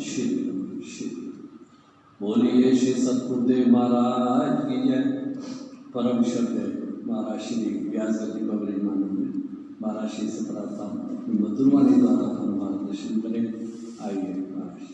श्री बोलिए श्री सतगुरुदेव महाराज की जय। परम सत्य महाराज श्री व्यासगति पब्लिक मानव महाराज श्री से प्रार्थना अपनी मधुर वाणी द्वारा हम मार्गदर्शन करें। आइए महाराज।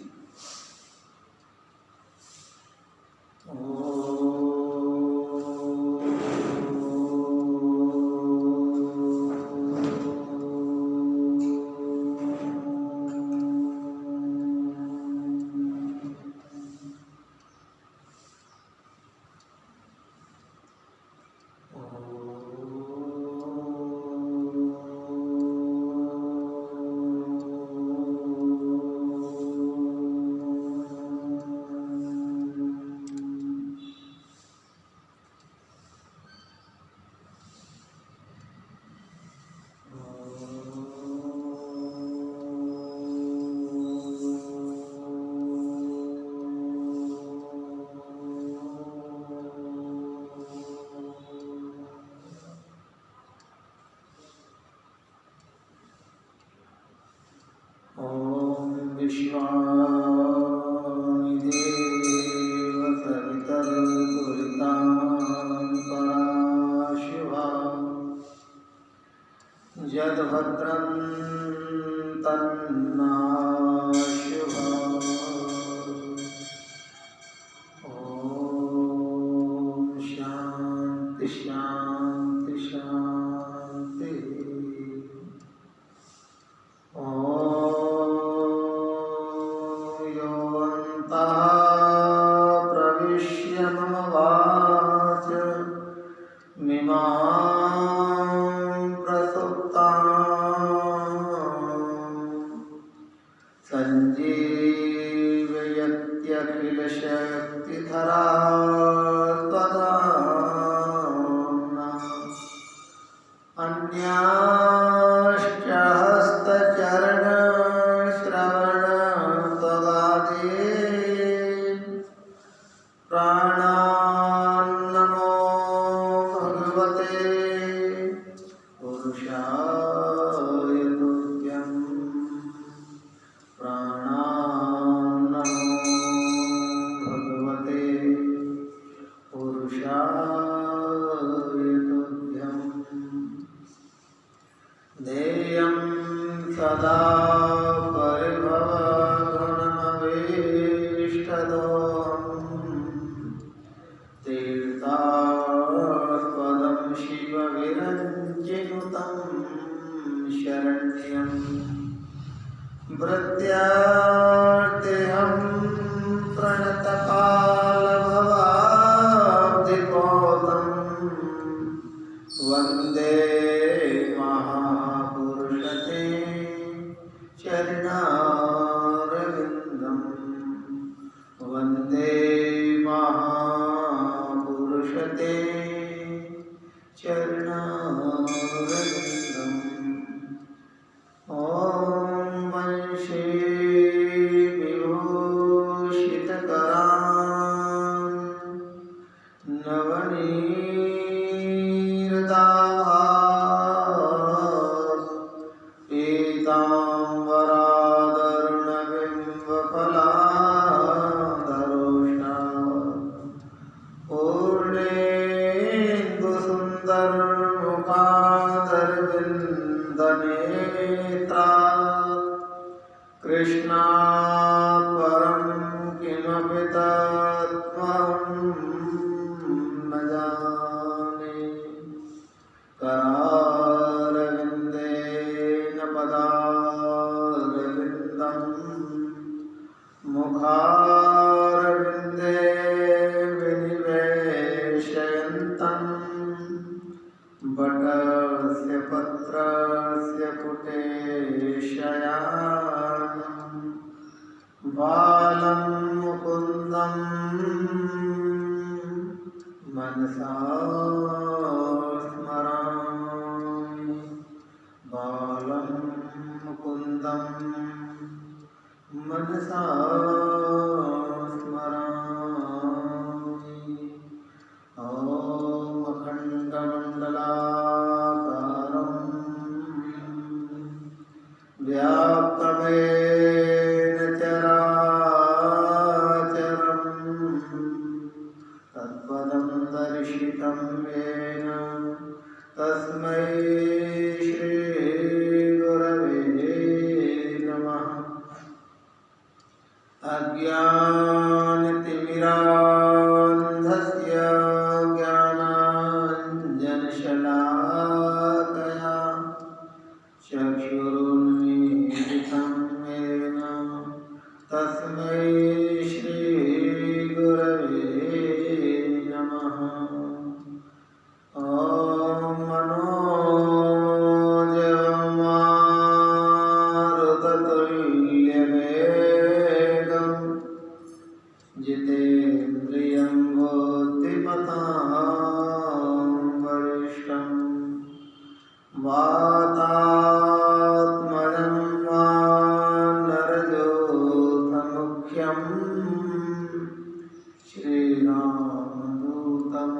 व्याप्तमेन चराचरम् अज्ञानतिमिरान्धस्य ज्ञानाञ्जनशलाकया चक्षुरुन्मीलितं येन तस्मै श्रीगुरवे नमः। ॐ मनोजवमारुततुल्यवेगं जितेन्द्रियं बुद्धिमतां वरिष्ठं वातात्मजं वानरयूथमुख्यं श्रीरामदूतं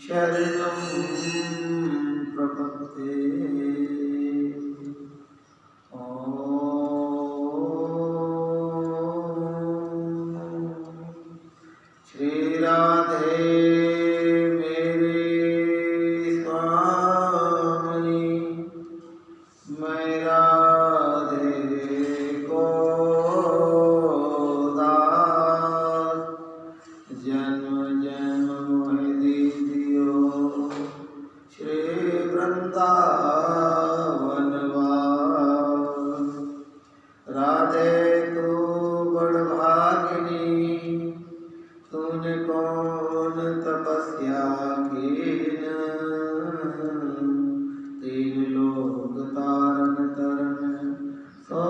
शरणं प्रपद्ये। श्री राधे मेरे स्वामी, मैं राधे को दास, जन्म जन्म मोहि दीजियो श्री वृंदावन वास। राधे तू बड़भागिनी, तूने कौन तपस्या कीन, तीन लोक तारन तरन सो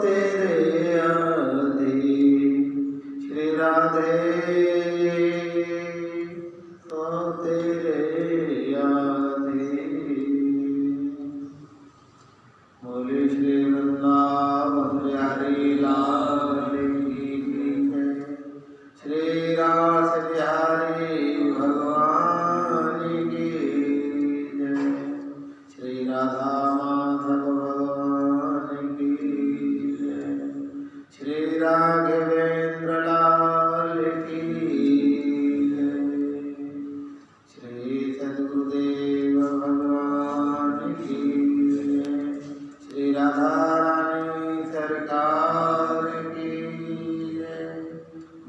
तेरे अधीन। श्री राधे सो तेरे अधीन। बोले श्री वृंदावन बिहारी लाल की जय। श्री रास बिहारी भगवान की जय। श्री राधा माधव भगवान की जय। श्री राघवेंद्र लाल की जय। श्री सद्गुरुदेव भगवान की जय। श्री राधा रानी सरकार की जय।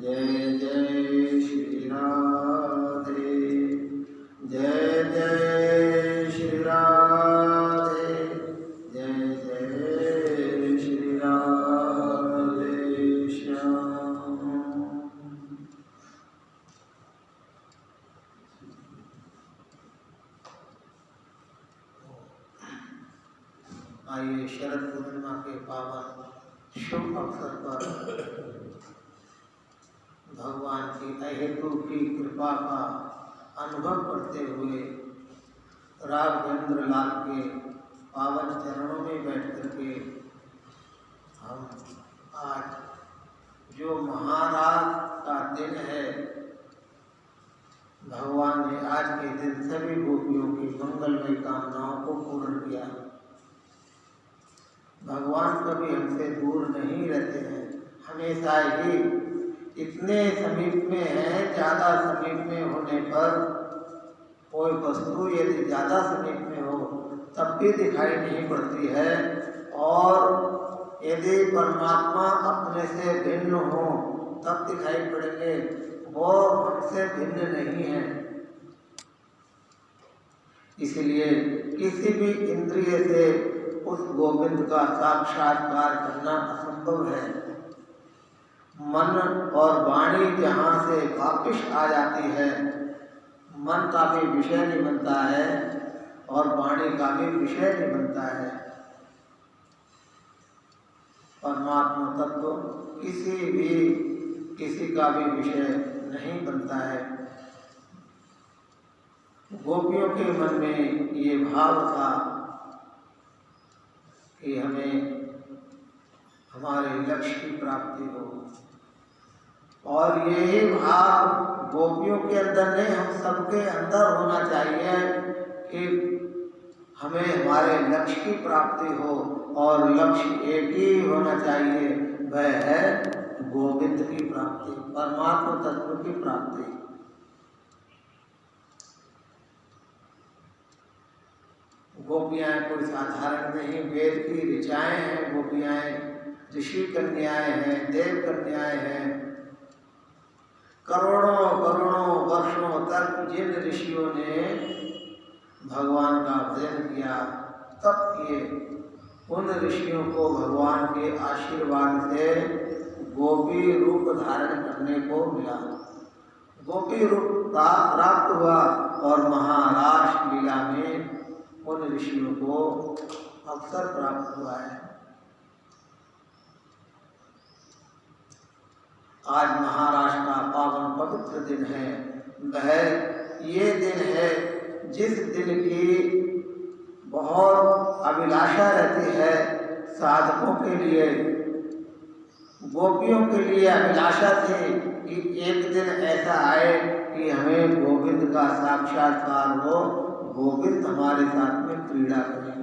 जय जय श्री राधे, जय जय श्री राधे, जय जय श्री राधे श्याम। आइए शरद पूर्णिमा के पावन शुभ अवसर पर भगवान की अहेतु की कृपा का अनुभव करते हुए राघवेंद्र लाल के पावन चरणों में बैठ करके हम आज जो महाराज का दिन है, भगवान ने आज के दिन सभी गोपियों की मंगलमय कामनाओं को पूर्ण किया। भगवान कभी हमसे दूर नहीं रहते हैं, हमेशा ही इतने समीप में है। ज़्यादा समीप में होने पर कोई वस्तु यदि ज़्यादा समीप में हो तब भी दिखाई नहीं पड़ती है, और यदि परमात्मा अपने से भिन्न हो तब दिखाई पड़ेंगे। वो हमसे भिन्न नहीं है। इसलिए किसी भी इंद्रिय से उस गोविंद का साक्षात्कार करना असंभव है। मन और वाणी जहाँ से वापिस आ जाती है, मन का भी विषय नहीं बनता है और वाणी का भी विषय नहीं बनता है। परमात्मा तत्व किसी का भी विषय नहीं बनता है। गोपियों के मन में ये भाव था कि हमें हमारे लक्ष्य की प्राप्ति हो, और यही भाव गोपियों के अंदर नहीं, हम सबके अंदर होना चाहिए कि हमें हमारे लक्ष्य की प्राप्ति हो, और लक्ष्य एक ही होना चाहिए, वह है गोविंद की प्राप्ति, परमात्मा तत्व की प्राप्ति। गोपियाँ कोई साधारण नहीं, वेद की ऋचाएँ हैं गोपियाँ, ऋषि कन्याएं हैं, देव कन्याएं हैं। करोड़ों करोड़ों वर्षों तक जिन ऋषियों ने भगवान का भजन किया, तप किए, उन ऋषियों को भगवान के आशीर्वाद से गोपी रूप धारण करने को मिला, गोपी रूप प्राप्त हुआ और महारास लीला में उन ऋषियों को अवसर प्राप्त हुआ है। आज महाराष्ट्र का पावन पवित्र दिन है। वह ये दिन है जिस दिन की बहुत अभिलाषा रहती है साधकों के लिए, गोपियों के लिए अभिलाषा थी कि एक दिन ऐसा आए कि हमें गोविंद का साक्षात्कार हो, गोविंद हमारे साथ में क्रीड़ा करें।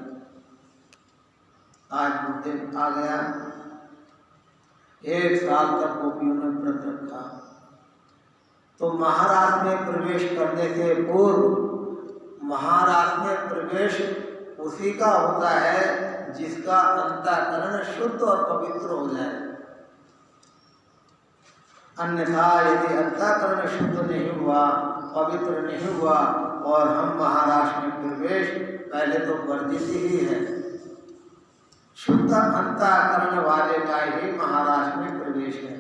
आज वो दिन आ गया। 1 साल तक गोपियों ने व्रत रखा। तो महाराज में प्रवेश करने से पूर्व महाराज में प्रवेश उसी का होता है जिसका अंतःकरण शुद्ध और पवित्र हो जाए। अन्यथा यदि अंतःकरण शुद्ध नहीं हुआ, पवित्र नहीं हुआ और हम महाराज में प्रवेश पहले तो वर्जित ही है। शुद्ध अंतःकरण वाले का ही महाराज में प्रवेश है।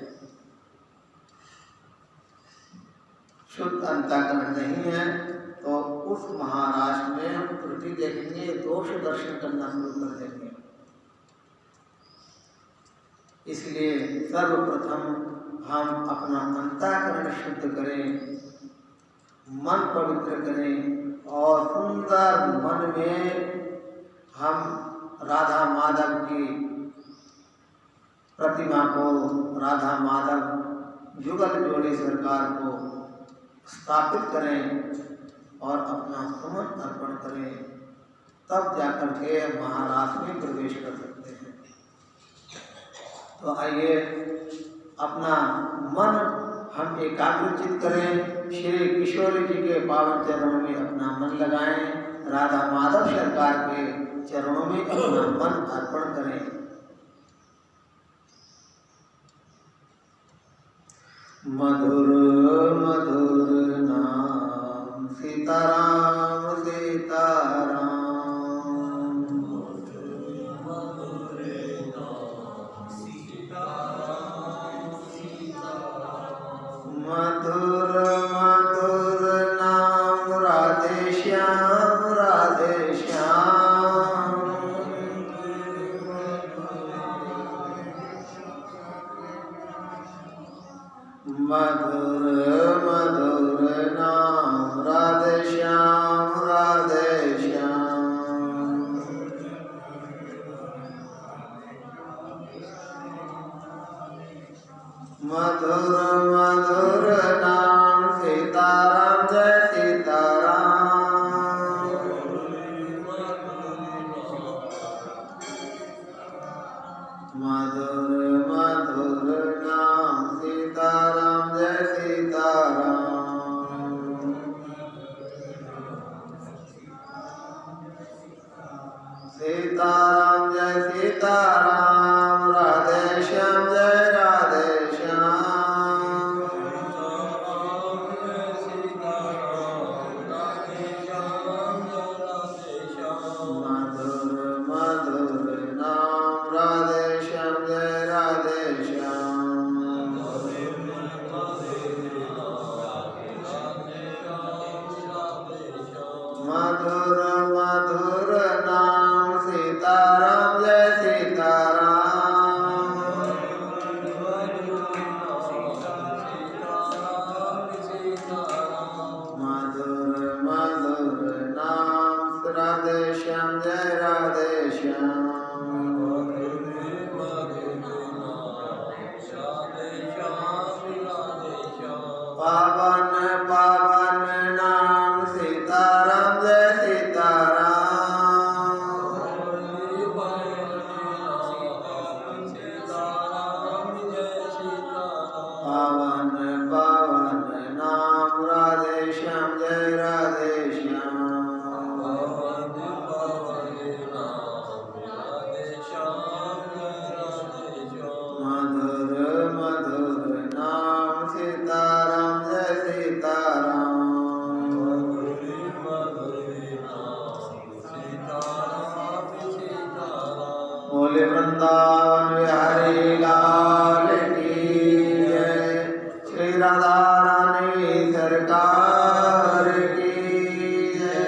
शुद्ध अंतःकरण नहीं है तो उस महाराज में हम त्रुटि देखेंगे, दोष दर्शन करना शुरू कर देंगे। इसलिए सर्वप्रथम हम अपना अंतःकरण शुद्ध करें, मन पवित्र करें और सुंदर मन में हम राधा माधव की प्रतिमा को, राधा माधव जुगल जोड़ी सरकार को स्थापित करें और अपना सुमन अर्पण करें, तब जाकर के महाराज में प्रवेश कर सकते हैं। तो आइए अपना मन हम एकाग्रचित करें, श्री किशोरी जी के पावन चरणों में अपना मन लगाएं, राधा माधव सरकार के चरणों में अपना मन अर्पण करें। मधुर मधुर नाम सीताराम सीताराम, मधुर मधुर नाम राधे श्याम राधे श्याम, मधुर मधुर नाम राधे श्याम राधे श्याम, मधुर मधुर नाम सीताराम जय सीताराम, मधुर मधुर नाम सीताराम जय सीताराम, सीताराम जय सीताराम, राधे श्याम जय राधे श्याम, राधा रानी सरकार की जय।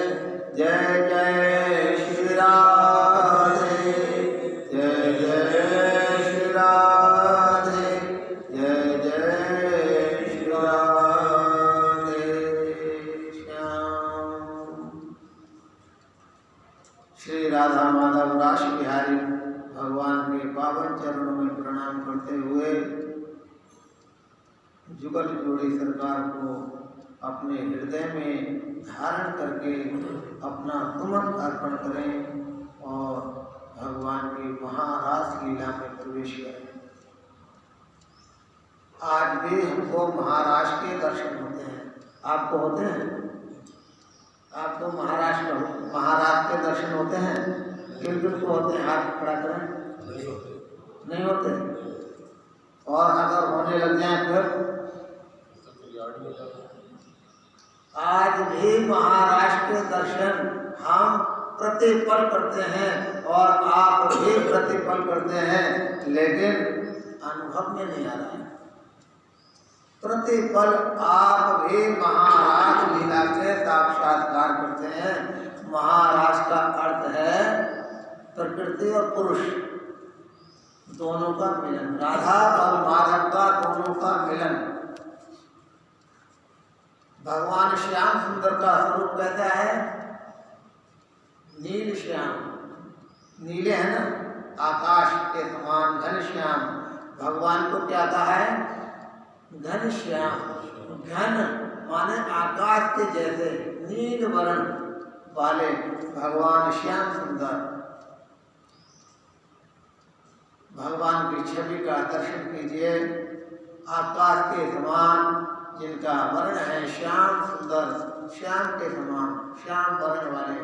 जय जय श्री राधे, जय जय श्री राधे, जय जय श्री राधे श्याम। श्री राधा माधव रास बिहारी भगवान के पावन चरणों में प्रणाम करते हुए जुगल जोड़ी सरकार को अपने हृदय में धारण करके अपना तुमन अर्पण करें और भगवान की महारास लीला में प्रवेश करें। आज भी हमको महाराज के दर्शन होते हैं। आपको होते हैं? आपको महाराज के दर्शन होते हैं? किन किन को होते हैं? हाथ खड़ा करें। नहीं होते। और अगर होने लग जाए फिर आज भी महाराज के दर्शन हम प्रतिपल करते हैं और आप भी प्रतिपल करते हैं, लेकिन अनुभव में नहीं आ रहा है। प्रतिपल आप भी महाराज लीला के साक्षात्कार करते हैं। महाराज का अर्थ है प्रकृति और पुरुष दोनों का मिलन, राधा और माधव का दोनों का मिलन। भगवान श्याम सुंदर का स्वरूप कैसा है? नील श्याम, नीले है ना, आकाश के समान घन श्याम। भगवान को क्या कहा है? घन श्याम। घन माने आकाश के जैसे नील वर्ण वाले भगवान श्याम सुंदर। भगवान की छवि का दर्शन कीजिए। आकाश के समान जिनका वर्ण है श्याम सुंदर, श्याम के समान श्याम वर्ण वाले।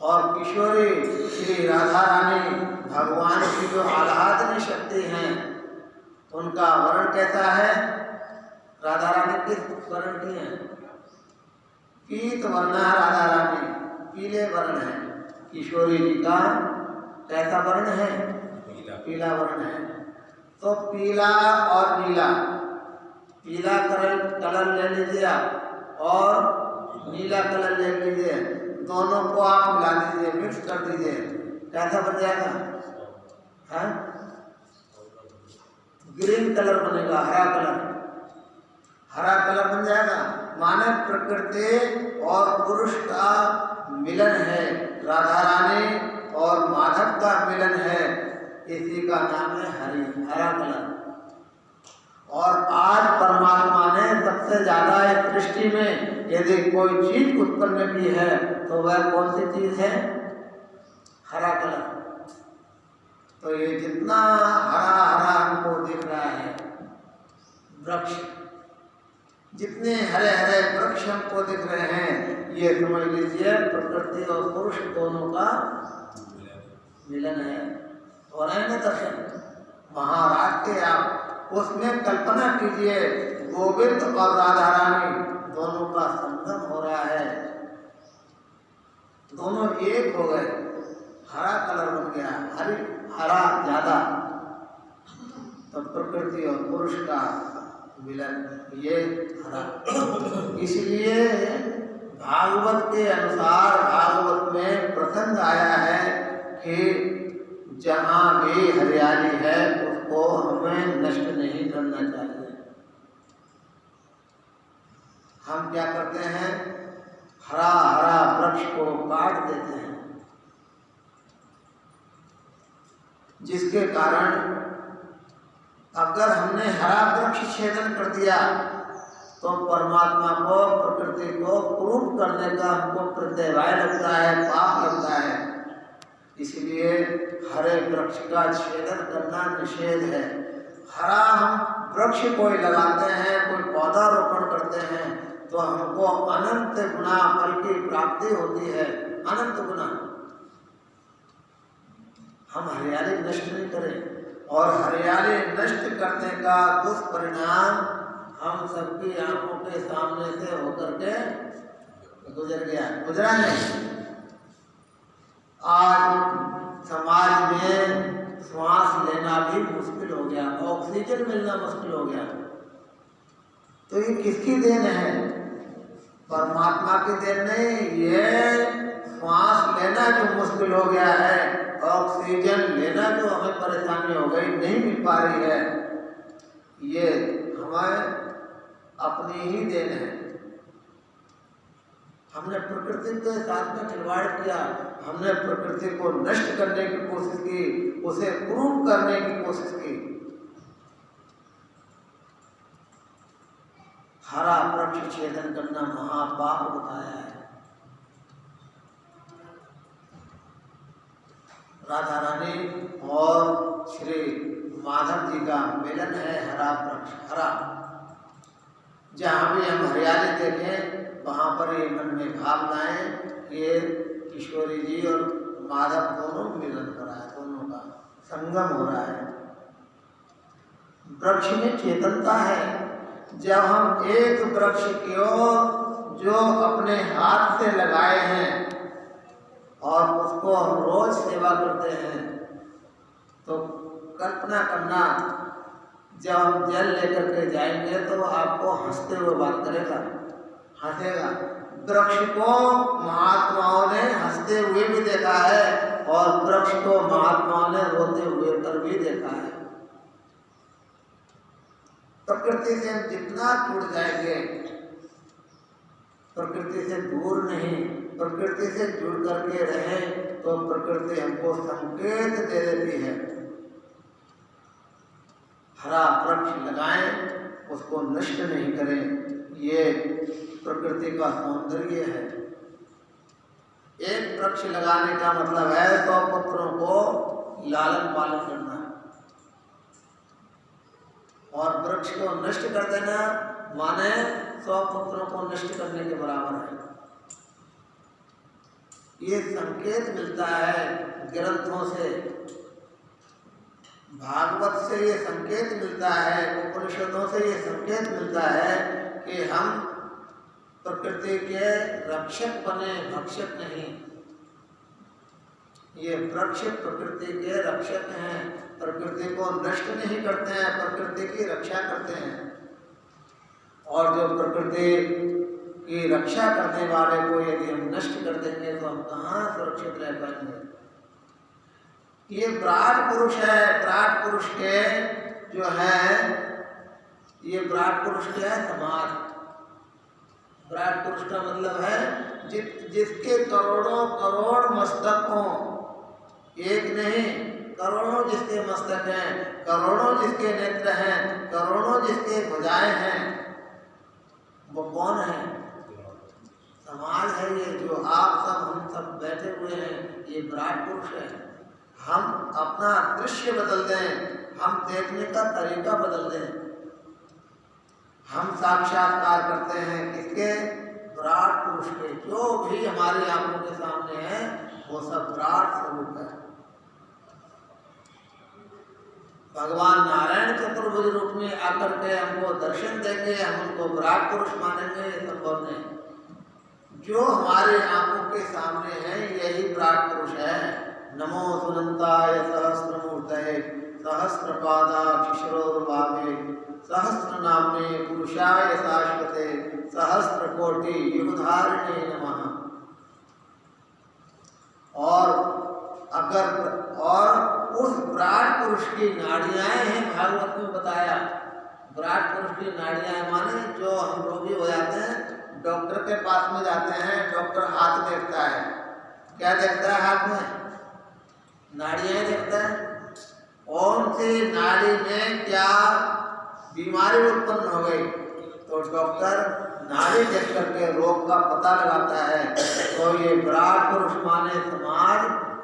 और किशोरी श्री राधा रानी भगवान की जो आह्लादनी शक्ति हैं, उनका वर्ण कैसा है? राधा रानी किस वर्ण की है? पीत वर्ण है राधा रानी, पीले वर्ण है। किशोरी जी का कैसा वर्ण है? पीला वर्ण है। तो पीला और नीला, पीला कलर ले लीजिए आप और नीला कलर ले लीजिए, दोनों को आप मिला दीजिए, मिक्स कर दीजिए, कैसा बन जाएगा? है ग्रीन कलर बनेगा, हरा कलर, हरा कलर बन जाएगा। माने प्रकृति और पुरुष का मिलन है, राधा रानी और माधव का मिलन है, इसी का नाम है हरा कलर। और आज परमात्मा ने सबसे ज्यादा इस सृष्टि में यदि कोई चीज उत्पन्न की है तो वह कौन सी चीज है? हरा कलर। तो ये जितना हरा हरा हमको दिख रहा है, वृक्ष, जितने हरे हरे वृक्ष हमको दिख रहे हैं, ये समझ लीजिए प्रकृति और पुरुष दोनों का मिलन है। और है ना दर्शन महाराज के। आप उसमें कल्पना कीजिए गोविंद और राधा रानी दोनों का संगम हो रहा है, दोनों एक हो गए, हरा कलर बन गया, हरा ज्यादा। तो प्रकृति और पुरुष का मिलन, ये हरा। इसलिए भागवत के अनुसार भागवत में प्रसंग आया है कि जहाँ भी हरियाली है उसको हमें नष्ट नहीं करना चाहिए। हम क्या करते हैं? हरा हरा वृक्ष को काट देते हैं, जिसके कारण अगर हमने हरा वृक्ष छेदन कर दिया तो परमात्मा को, प्रकृति को क्रूर करने का हमको प्रत्यवाय लगता है, पाप लगता है। इसलिए हरे वृक्ष का छेदन करना निषेध है। हरा हम वृक्ष कोई लगाते हैं, कोई पौधा रोपण करते हैं तो हमको अनंत गुना फल की प्राप्ति होती है, अनंत गुना। हम हरियाली नष्ट नहीं करें, और हरियाली नष्ट करने का दुष्परिणाम हम सबकी आंखों के सामने से होकर के गुजर गया, गुजरा नहीं। आज समाज में श्वास लेना भी मुश्किल हो गया, ऑक्सीजन मिलना मुश्किल हो गया। तो ये किसकी देन है? परमात्मा की देन नहीं। ये श्वास लेना जो मुश्किल हो गया है, ऑक्सीजन लेना जो हमें परेशानी हो गई, नहीं मिल पा रही है, ये हमें अपनी ही देन है। हमने प्रकृति के साथ में खिलवाड़ किया, हमने प्रकृति को नष्ट करने की कोशिश की, उसे प्रूव करने की कोशिश की। हरा वृक्ष छेदन करना महापाप बताया है। राधा रानी और श्री माधव जी का मिलन है, हरा वृक्ष हरा। जहाँ भी हम हरियाली देखें वहाँ पर ये मन में भावनाएं, ये किशोरी जी और माधव दोनों मिलन हो रहा है, दोनों का संगम हो रहा है। वृक्ष में चेतनता है। जब हम एक वृक्ष को जो अपने हाथ से लगाए हैं और उसको हम रोज सेवा करते हैं, तो कल्पना करना, जब हम जल लेकर के जाएंगे तो आपको हंसते हुए बात करेगा, हंसेगा। वृक्ष को महात्माओं ने हंसते हुए भी देखा है और वृक्ष को महात्माओं ने रोते हुए पर भी देखा है। प्रकृति से हम जितना जुड़ जाएंगे, प्रकृति से दूर नहीं, प्रकृति से जुड़ करके रहें तो प्रकृति हमको संकेत दे देती है। हरा वृक्ष लगाएं, उसको नष्ट नहीं करें, ये प्रकृति का सौंदर्य है। एक वृक्ष लगाने का मतलब है 100 पुत्रों को लालन पालन करना, और वृक्ष को नष्ट कर देना माने 100 पुत्रों को नष्ट करने के बराबर है। ये संकेत मिलता है ग्रंथों से, भागवत से ये संकेत मिलता है, उपनिषदों से ये संकेत मिलता है कि हम प्रकृति के रक्षक बने, भक्षक नहीं। ये वृक्ष प्रकृति के रक्षक हैं, प्रकृति को नष्ट नहीं करते हैं, प्रकृति की रक्षा करते हैं। और जो प्रकृति की रक्षा करने वाले को यदि हम नष्ट कर देंगे तो हम कहाँ सुरक्षित रह पाएंगे। ये विराट पुरुष है, विराट पुरुष के जो है, ये विराट पुरुष के है समाज। विराट पुरुष का मतलब है जिसके करोड़ों करोड़ मस्तक हों, एक नहीं, करोड़ों जिसके मस्तक हैं, करोड़ों जिसके नेत्र हैं, करोड़ों जिसके भुजाएं हैं, वो कौन है? समाज है। ये जो आप सब हम सब बैठे हुए हैं, ये विराट पुरुष है। हम अपना दृश्य बदल दें, हम देखने का तरीका बदल दें। हम साक्षात्कार करते हैं किसके? विराट पुरुष के। जो भी हमारी आंखों के सामने है वो सब विराट स्वरूप है। भगवान नारायण चतुर्भुज रूप में आकर के हमको दर्शन देंगे, हम उनको विराट पुरुष मानेंगे, ये संभव नहीं। जो हमारे आंखों के सामने है यही विराट पुरुष है। नमो सुनंताय सहस्रमूर्तये सहस्रपादाक्षिशरोर्भावे सहस्रनाम्ने पुरुषाय शाश्वते सहस्रकोटि युगधारिणे नमः। और उस विराट पुरुष की नाड़ियाँ हैं, भागवत में बताया। विराट पुरुष की नाड़ियाँ माने जो हम रोगी हो जाते हैं, डॉक्टर के पास में जाते हैं, डॉक्टर हाथ देखता है। क्या देखता है? हाथ में नाड़ियाँ देखता है। कौन सी नाड़ी में क्या बीमारी उत्पन्न हो गई, तो डॉक्टर नाड़ी देख करके रोग का पता लगाता है। तो ये विराट पुरुष माने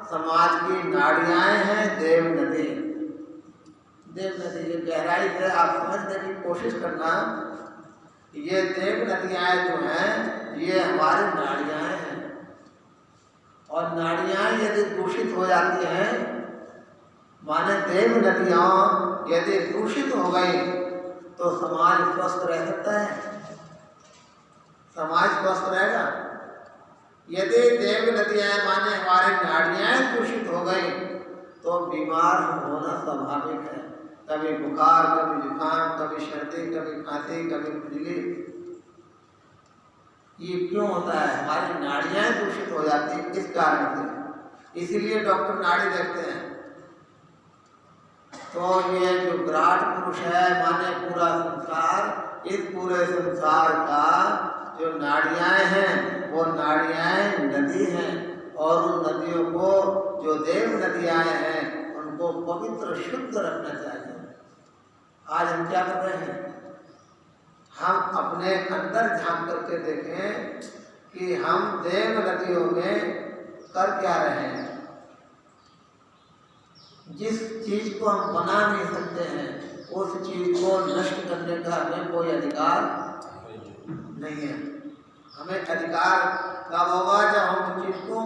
समाज की नाड़ियाँ हैं देव नदी। देव नदी ये गहराई से आप समझने की कोशिश करना। ये देव नदियाँ जो हैं ये हमारी नाड़ियाँ हैं, और नाड़ियाँ यदि दूषित हो जाती हैं, माने देव नदियाँ यदि दूषित हो गई तो समाज स्वस्थ रह सकता है? समाज स्वस्थ रहेगा? यदि देव नदियाँ माने हमारी नाड़ियाँ दूषित हो गई तो बीमार होना स्वाभाविक है। कभी बुखार, कभी जुकाम, कभी सर्दी, कभी खांसी, कभी खुजली। ये क्यों होता है? हमारी नाड़ियां दूषित हो जाती हैं इस कारण से। इसीलिए डॉक्टर नाड़ी देखते हैं। तो ये जो विराट पुरुष है माने पूरा संसार, इस पूरे संसार का जो नाड़ियां हैं वो नाड़ियां नदी हैं, और उन नदियों को जो देव नदियां हैं उनको पवित्र शुद्ध रखना चाहिए। आज हम क्या कर रहे हैं? हम अपने अंदर झांक करके देखें कि हम देव नदियों में कर क्या रहे हैं। जिस चीज को हम बना नहीं सकते हैं उस चीज को नष्ट करने का हमें कोई अधिकार नहीं है। हमें अधिकार कब होगा? जब हम उस चीज को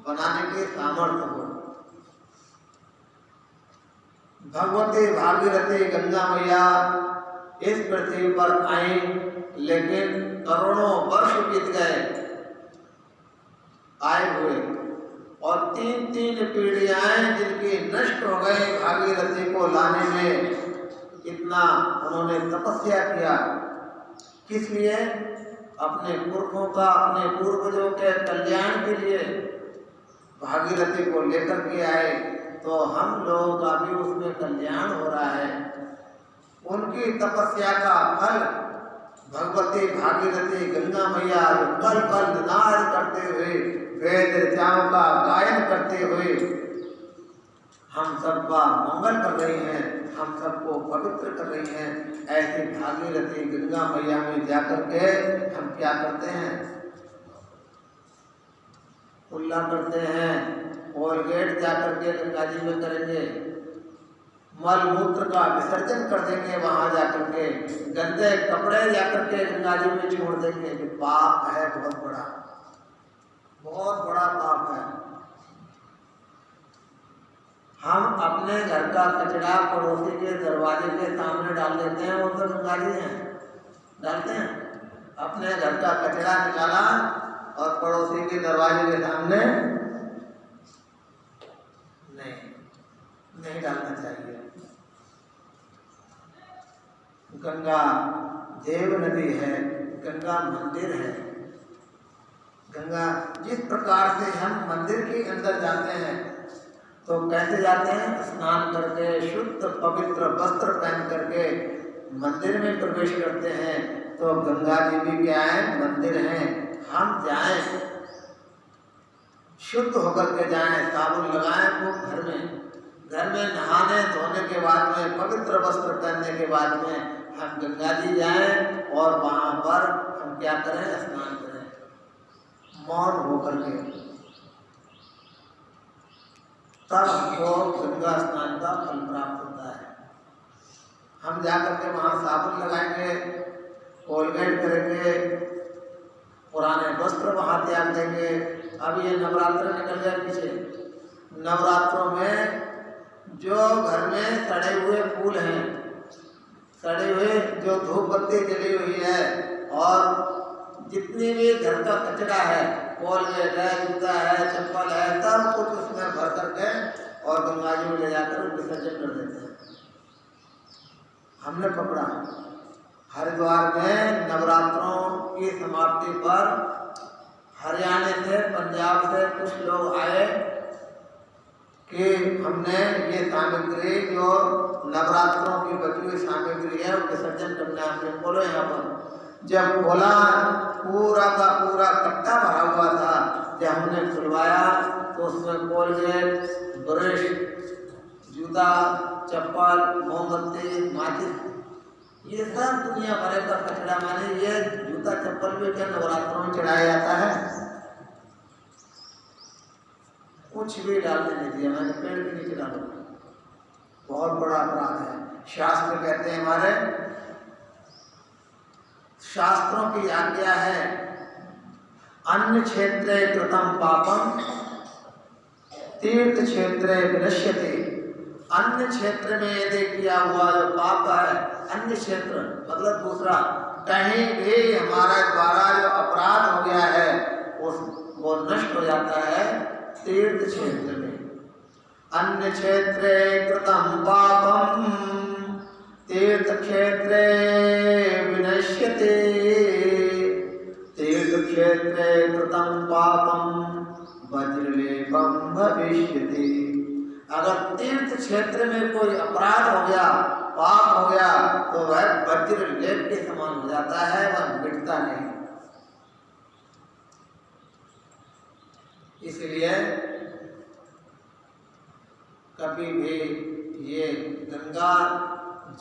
बनाने के सामर्थ्य हो। भगवती भागीरथी गंगा मैया इस पृथ्वी पर आई, लेकिन करोड़ों वर्ष बीत गए आए हुए, और 3-3 पीढ़ियां जिनकी नष्ट हो गई भागीरथी को लाने में। इतना उन्होंने तपस्या किया, किस लिए? अपने पुरखों का, अपने पूर्वजों के कल्याण के लिए भागीरथी को लेकर के आए। तो हम लोगों का भी उसमें कल्याण हो रहा है। उनकी तपस्या का फल भगवती भागीरथी गंगा मैया पल पल निनाद करते हुए, वेद ऋचाओं का गायन करते हुए हम सबका मंगल कर रही हैं, हम सबको पवित्र कर रही हैं। ऐसी भागीरथी गंगा मैया में जाकर के हम क्या करते हैं? कुल्ला करते हैं, कोलगेट जाकर के गंगा जी में करेंगे, मल मूत्र का विसर्जन कर देंगे वहां जाकर के, गंदे कपड़े जाकर के गंगा जी में छोड़ देंगे। कि पाप है, बहुत बड़ा, बहुत बड़ा पाप है। हम अपने घर का कचरा पड़ोसी के दरवाजे के सामने डाल देते हैं, वो तो गंगा जी हैं, डालते हैं। अपने घर का कचरा निकाला और पड़ोसी के दरवाजे के सामने नहीं डालना चाहिए। गंगा देव नदी है, गंगा मंदिर है। गंगा जिस प्रकार से हम मंदिर के अंदर जाते हैं तो कैसे जाते हैं? स्नान करके, शुद्ध पवित्र वस्त्र पहन करके मंदिर में प्रवेश करते हैं। तो गंगा जी भी क्या है? मंदिर हैं। हम जाएं, शुद्ध होकर के जाएं, साबुन लगाएं खूब घर में नहाने धोने के बाद में, पवित्र वस्त्र पहनने के बाद में हम गंगा जी जाएं और वहां पर हम क्या करें? स्नान करें मौन होकर के। तब हमको गंगा स्नान का फल प्राप्त होता है। हम जाकर के वहां साबुन लगाएंगे, कोलगेट करेंगे, पुराने वस्त्र वहां त्याग देंगे। अब ये नवरात्र निकल गए पीछे। नवरात्रों में जो घर में सड़े हुए फूल हैं, सड़े हुए जो धूप बत्ती जली हुई है, और जितनी भी घर का कचरा है, कोलगेट है, जूता है, चप्पल है, सब कुछ उसमें भर करके और गंगा जी में ले जाकर विसर्जन कर देते हैं। हमने पकड़ा हरिद्वार में नवरात्रों की समाप्ति पर हरियाणा से, पंजाब से कुछ लोग आए कि हमने ये सामग्री जो नवरात्रों की बची हुई सामग्री है वो विसर्जन करना है। हमने बोलो यहाँ पर जब खोला पूरा का पूरा कट्टा भरा हुआ था। जब हमने खुलवाया तो उसमें कोलगेट, ब्रश, जूता, चप्पल, मोमबत्ती, माचिस, ये सब दुनिया भर का कचरा। माने ये जूता चप्पल भी क्या नवरात्रों में चढ़ाया जाता है? कुछ भी डालने नहीं दिया, मैंने पेड़ के नीचे डाला। बहुत बड़ा अपराध है। शास्त्र कहते हैं, हमारे शास्त्रों की आज्ञा है, अन्य क्षेत्रे कृतं पापम तीर्थ क्षेत्रे विनश्यते। अन्य क्षेत्र में यदि किया हुआ जो पाप है, अन्य क्षेत्र मतलब दूसरा, कहीं भी हमारे द्वारा जो अपराध हो गया है वो नष्ट हो जाता है तीर्थ क्षेत्र में। अन्य क्षेत्रे कृतं पापं तीर्थक्षेत्रे विनश्यते। तीर्थक्षेत्रे कृतं पापं वज्रलेपं भविष्यति। अगर तीर्थ क्षेत्र में कोई अपराध हो गया, पाप हो गया, तो वह वज्र लेप के समान हो जाता है, वह मिटता नहीं। इसलिए कभी भी ये गंगा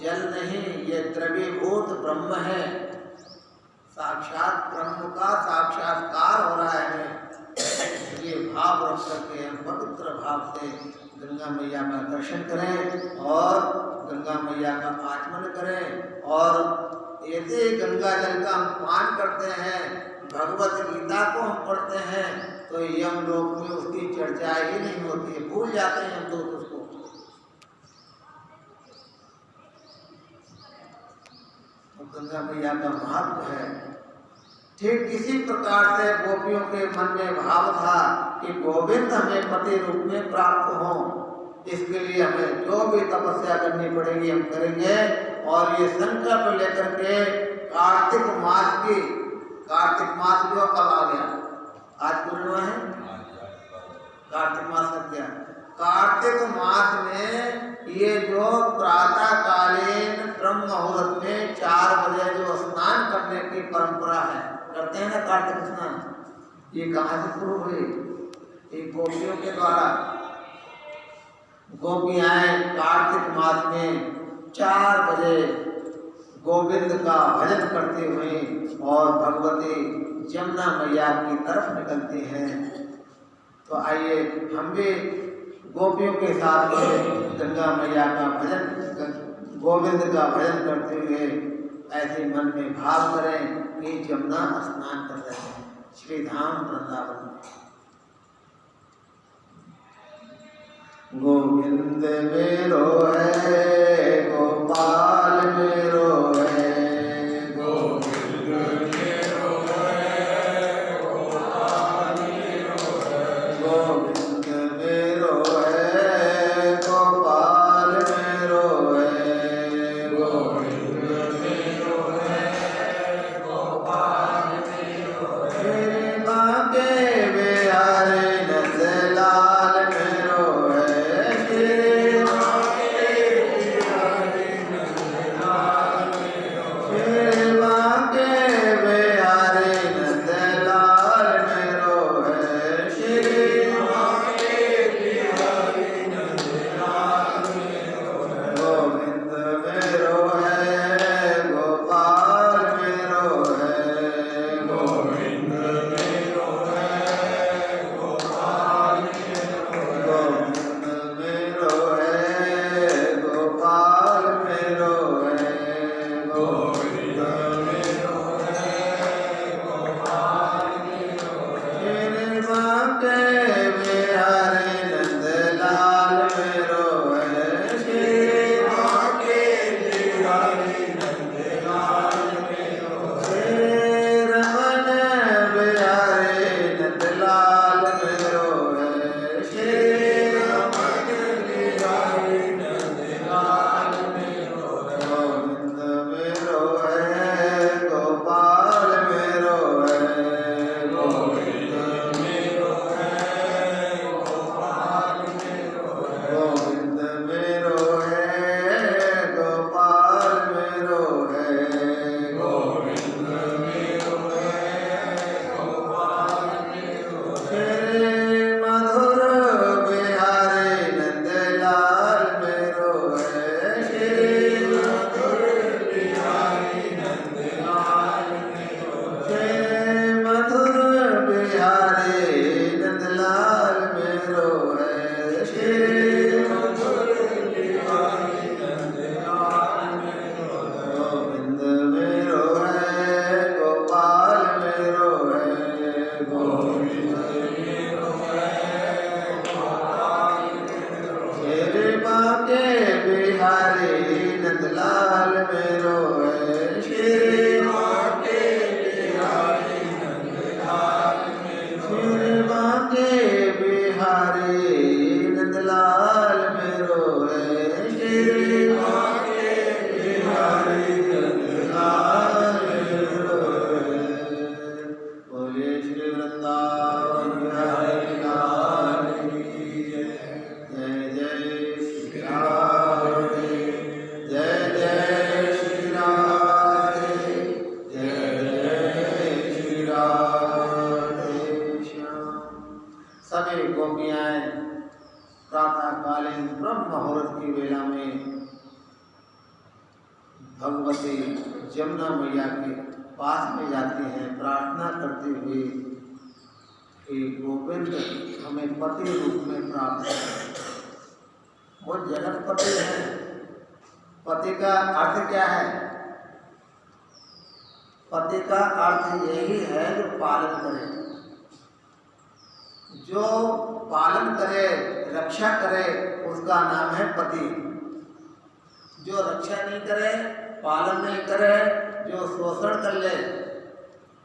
जल नहीं, ये द्रव्यभूत ब्रह्म है, साक्षात ब्रह्म का साक्षात्कार हो रहा है। ये भाव रख करके हम पवित्र भाव से गंगा मैया का दर्शन करें और गंगा मैया का आचमन करें। और ऐसे गंगा जल का हम पान करते हैं, भगवत गीता को हम पढ़ते हैं, तो यम लोक में उसकी चर्चा ही नहीं होती है, भूल जाते हैं हम लोग उसको। तो गंगा मैया का महत्व है। ठीक इसी प्रकार से गोपियों के मन में भाव था कि गोविंद हमें पति रूप में प्राप्त हो, इसके लिए हमें जो भी तपस्या करनी पड़ेगी हम करेंगे। और ये संकल्प लेकर के कार्तिक मास की, कार्तिक मास जो कब आ गया, आज पूर्णिमा है, कार्तिक मास लग गया। कार्तिक मास में ये जो प्रातःकालीन ब्रह्म मुहूर्त में 4 बजे जो स्नान करने की परंपरा है, करते हैं ना कार्तिक स्नान, ये कहाँ से शुरू हुई? ये गोपियों के द्वारा। गोपियाएं कार्तिक मास में 4 बजे गोविंद का भजन करते हुए और भगवती जमुना मैया की तरफ निकलती हैं। तो आइए हम भी गोपियों के साथ में गंगा मैया का भजन, गोविंद का भजन करते हुए ऐसे मन में भाव करें कि जमुना स्नान कर रहे हैं श्री धाम वृंदावन में। गोविंद मेरो है, गोपाल मेरो है, गोविंद मेरो है, गोपाल मेरो है, गोविंद मेरो है, गोपाल मेरो है, गोविंद मेरो है, गोपाल मेरो है, मेरे बाके बिहारी नंदलाल मेरो है, मेरे बाके बिहारी नंदलाल मेरो है, मेरे बाके बिहारी नंदलाल मेरो है, मेरे बाके बिहारी नंदलाल मेरो है, गोविंद मेरो है, गोपाल मेरो है, गोविंद मेरो है, गोपाल मेरो है, गोविंद मेरो है, गोपाल मेरो है, गोविंद मेरो है, गोपाल मेरो है, मेरे बाके बिहारी नंदलाल मेरो है, मेरे बाके बिहारी नंदलाल मेरो है, रमन बिहारी नंदलाल मेरो है, श्री रमन बिहारी नंदलाल मेरो है, गोविंद मेरो है, गोपाल मेरो है, गोविंद मेरो है, गोपाल मेरो है, गोविंद मेरो है, गोपाल मेरो है, गोविंद मेरो है, गोपाल मेरो है, श्री मधुर बिहारी नंदलाल मेरो है, श्री मधुर बिहारी नंदलाल मेरो है, श्री मधुर बिहारी नंदलाल मेरो है, श्री मधुर बिहारी नंदलाल मेरो है, गोविंद मेरो है, गोपाल मेरो है, गोविंद मेरो है, गोपाल मेरो है, मेरे बाके बिहारी नंदलाल मेरो है, श्री बाके बिहारी नंदलाल मेरो है, श्री बाके बिहारी नंदलाल भगवती जमुना मैया के पास में जाती हैं प्रार्थना करते हुए कि गोविंद हमें पति रूप में प्राप्त करें। वो जगतपति है। पति का अर्थ क्या है? पति का अर्थ यही है जो पालन करे, जो पालन करे, रक्षा करे, उसका नाम है पति। जो रक्षा नहीं करे, पालन नहीं करे, जो शोषण कर ले,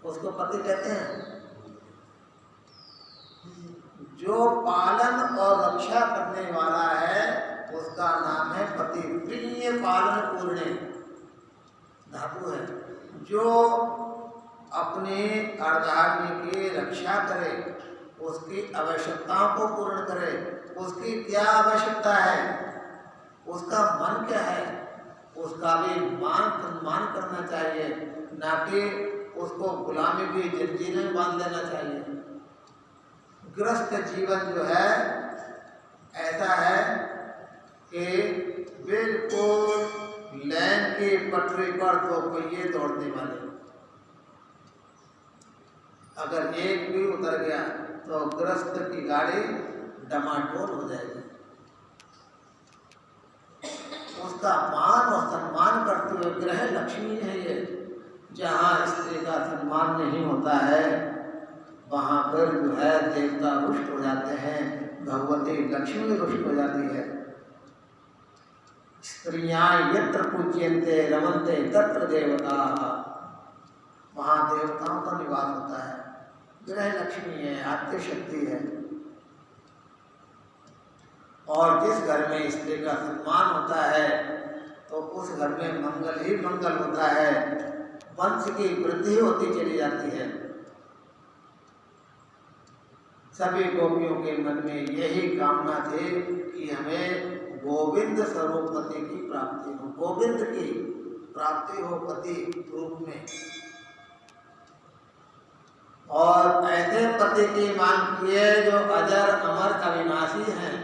उसको पति कहते हैं। जो पालन और रक्षा करने वाला है उसका नाम है पति। प्रिय पालन पूर्णे धातु है। जो अपने अर्धांगिनी की रक्षा करे, उसकी आवश्यकताओं को पूर्ण करे। उसकी क्या आवश्यकता है, उसका मन क्या है, उसका भी मान सम्मान करना चाहिए, ना कि उसको गुलामी की जंजीरें में बांध देना चाहिए। गृहस्थ जीवन जो है ऐसा है कि बिल्कुल लाइन की पटरी पर दो पहिए दौड़ने वाले, अगर एक भी उतर गया तो गृहस्थ की गाड़ी डमाडोल हो जाएगी। उसका मान और सम्मान करते हुए, ग्रह लक्ष्मी है ये, जहाँ स्त्री का सम्मान नहीं होता है वहाँ पर जो है देवता रुष्ट हो जाते हैं, भगवती लक्ष्मी रुष्ट हो जाती है। स्त्रियाँ यत्र पूज्यन्ते रमन्ते तत्र देवता, वहाँ देवताओं का निवास होता है। ग्रह लक्ष्मी है, आद्य शक्ति है। और जिस घर में स्त्री का सम्मान होता है तो उस घर में मंगल ही मंगल होता है, वंश की वृद्धि होती चली जाती है। सभी गोपियों के मन में यही कामना थी कि हमें गोविंद स्वरूप पति की प्राप्ति हो, गोविंद की प्राप्ति हो पति रूप में। और ऐसे पति की मांग किए जो अजर अमर अविनाशी हैं।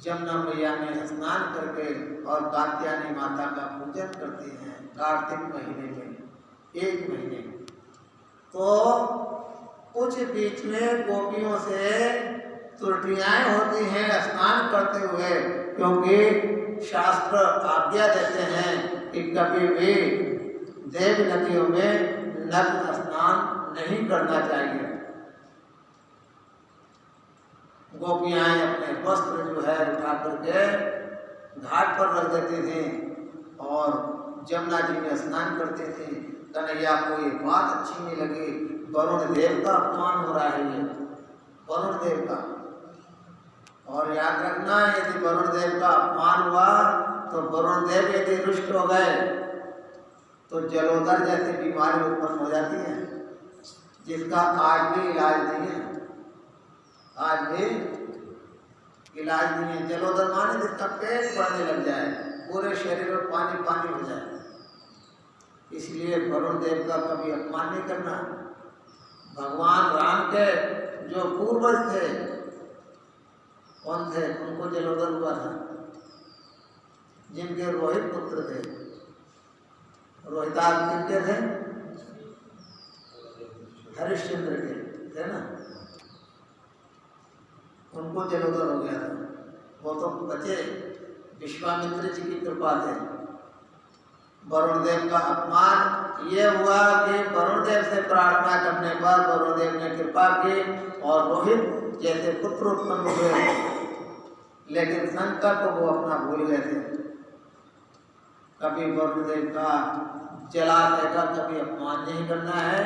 जमुना मैया में स्नान करके और कात्यायनी माता का पूजन करते हैं कार्तिक महीने में, एक महीने। तो कुछ बीच में गोपियों से त्रुटियां होती हैं स्नान करते हुए, क्योंकि शास्त्र आज्ञा देते हैं कि कभी भी देव नदियों में नग्न स्नान नहीं करना चाहिए। गोपियाँ अपने वस्त्र जो है उठा करके घाट पर रख देती थी और जमुना जी में स्नान करती थी। कन्हैया को ये बात अच्छी नहीं लगी, वरुण देव का अपमान हो रहा है ये, वरुण देव का। और याद रखना, यदि वरुण देव का अपमान हुआ तो वरुण देव यदि रुष्ट हो गए तो जलोदर जैसी बीमारी उत्पन्न हो जाती है, जिसका आज भी इलाज नहीं है। आज भी इलाज नहीं है। जलोदर माने जिसका पेट बढ़ने लग जाए, पूरे शरीर में पानी पानी हो जाए। इसलिए वरुण देव का कभी अपमान नहीं करना। भगवान राम के जो पूर्वज थे, कौन थे? उनको जलोदर हुआ था, जिनके रोहित पुत्र थे। रोहिताज किनके थे? हरिश्चंद्र के थे ना, उनको जलोदर हो गया था। वो तो बचे, विश्वामित्र जी की कृपा थे। वरुण देव का अपमान ये हुआ कि वरुण देव से प्रार्थना करने पर वरुण देव ने कृपा की और रोहित जैसे पुत्र उत्पन्न हुए, लेकिन संकल्प वो अपना भूल गए थे। कभी वरुण देव का जलाशय का कभी अपमान नहीं करना है।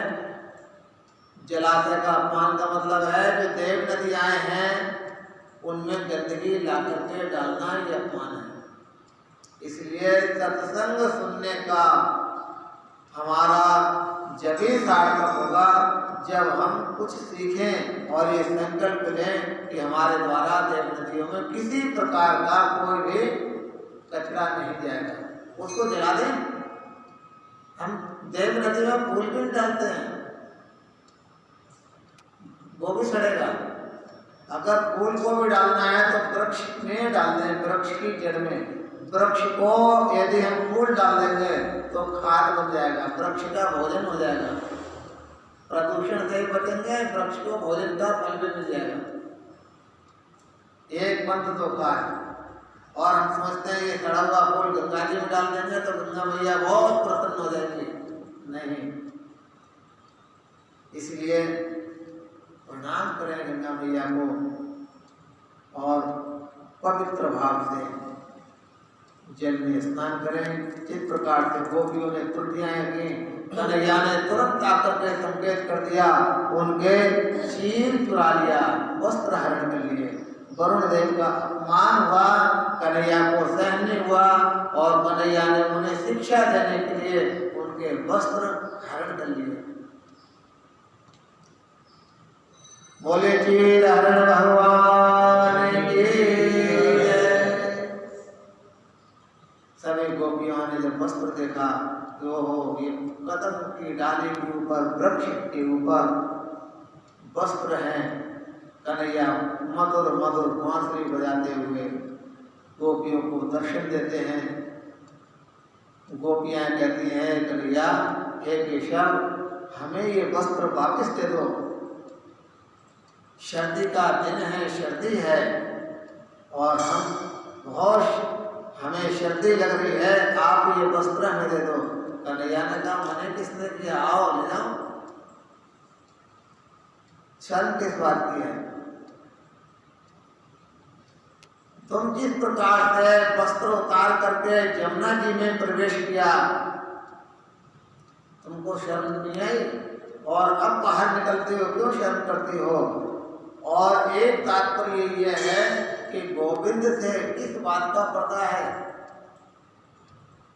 जलाशय का अपमान का मतलब है जो देव नदियाँ हैं उनमें गंदगी ला करके डालना ये अपमान है। इसलिए सत्संग सुनने का हमारा जब ही सार्थक होगा जब हम कुछ सीखें और ये संकल्प लें कि हमारे द्वारा देव नदियों में किसी प्रकार का कोई भी कचरा नहीं जाएगा, उसको जला दें। हम देव नदी में फूल भी डालते हैं, वो भी सड़ेगा, अगर फूल को भी डालना है तो वृक्ष में डाल दें, वृक्ष की जड़ में। वृक्ष को यदि हम फूल डाल देंगे तो खाद बन जाएगा, वृक्ष का भोजन हो जाएगा। प्रदूषण से ही बचेंगे, वृक्ष को भोजन का फल भी मिल जाएगा। एक पंथ तो का है। और हम समझते हैं ये सड़ा हुआ फूल गंगा जी में डाल देंगे तो गंगा मैया बहुत प्रसन्न हो जाएगी। नहीं, इसलिए प्रणाम करें गंगा मैया को और पवित्र भाव से जल में स्नान करें। इस प्रकार से गोपियों ने त्रुटियां की, कन्हैया ने तुरंत आकर के संकेत कर दिया, उनके शील चुरा लिया, वस्त्र हरण कर लिए। वरुण देव का अपमान हुआ, कन्हैया को सहन नहीं हुआ और कन्हैया ने उन्हें शिक्षा देने के लिए उनके वस्त्र हरण कर लिए। बोले चीर हरण भगवान की जय। सभी गोपियों ने जब वस्त्र देखा तो ये कदम की डाली के ऊपर, वृक्ष के ऊपर वस्त्र हैं। कन्हैया मधुर मधुर बांसुरी बजाते हुए गोपियों को दर्शन देते हैं। गोपियां कहती हैं, कन्हैया हे केशव, हमें ये वस्त्र वापस दे दो, सर्दी का दिन है, सर्दी है और हमें सर्दी लग रही है, आप ये वस्त्र हमें दे दो। कन्हैया ने कहा, मैंने किसने किया, आओ ले जाओ। शर्म किस बात की है? तुम जिस प्रकार से वस्त्र उतार करके जमुना जी में प्रवेश किया, तुमको शर्म नहीं आई? और अब बाहर निकलते हो, क्यों शर्म करती हो? और एक तात्पर्य यह है कि गोविंद से किस बात का पर्दा है।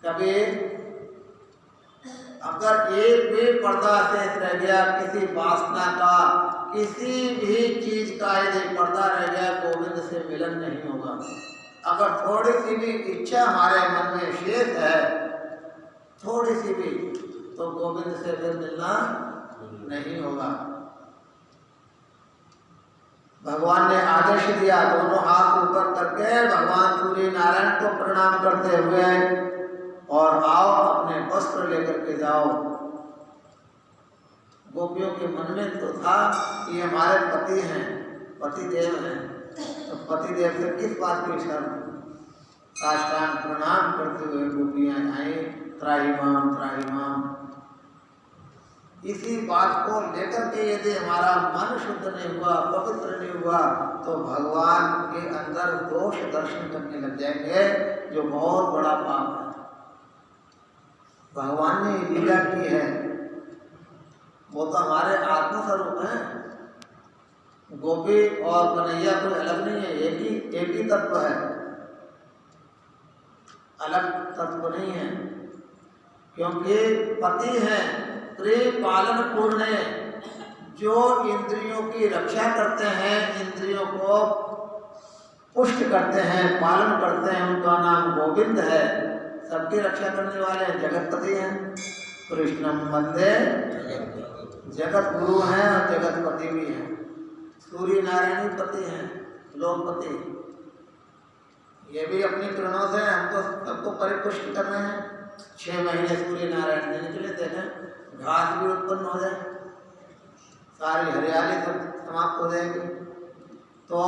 कभी अगर एक भी पर्दा शेष रह गया, किसी वासना का, किसी भी चीज का यदि पर्दा रह गया, गोविंद से मिलन नहीं होगा। अगर थोड़ी सी भी इच्छा हमारे मन में शेष है, थोड़ी सी भी, तो गोविंद से फिर मिलना नहीं होगा। भगवान ने आदेश दिया, दोनों हाथ ऊपर करके भगवान सूर्य नारायण को प्रणाम करते हुए, और आओ अपने वस्त्र लेकर के जाओ। गोपियों के मन में तो था कि हमारे पति हैं, पति देव हैं, तो पति देव से किस बात की शर्म। साष्टांग प्रणाम करते हुए गोपियां आई, त्राहिमाम त्राहिमाम। इसी बात को लेकर के यदि हमारा मन शुद्ध नहीं हुआ, पवित्र नहीं हुआ, तो भगवान के अंदर दोष दर्शन करने लग जाएंगे, जो बहुत बड़ा पाप है। भगवान ने लीला की है, वो तो हमारे आत्मस्वरूप हैं। गोपी और कन्हैया कोई अलग नहीं है, एक ही तत्व है, अलग तत्व नहीं है। क्योंकि पति हैं, प्रेम पालन पूर्ण, जो इंद्रियों की रक्षा करते हैं, इंद्रियों को पुष्ट करते हैं, पालन करते हैं, उनका नाम गोविंद है। सबकी रक्षा करने वाले जगतपति हैं। कृष्णम वंदे जगत गुरु हैं और जगतपति भी हैं। सूर्य नारायण पति हैं, लोकपति। ये भी अपनी किरणों से हमको सबको परिपुष्ट कर रहे हैं। 6 महीने सूर्य नारायण देने के लिए देखें, घास भी उत्पन्न हो जाए, सारी हरियाली समाप्त हो जाएगी। तो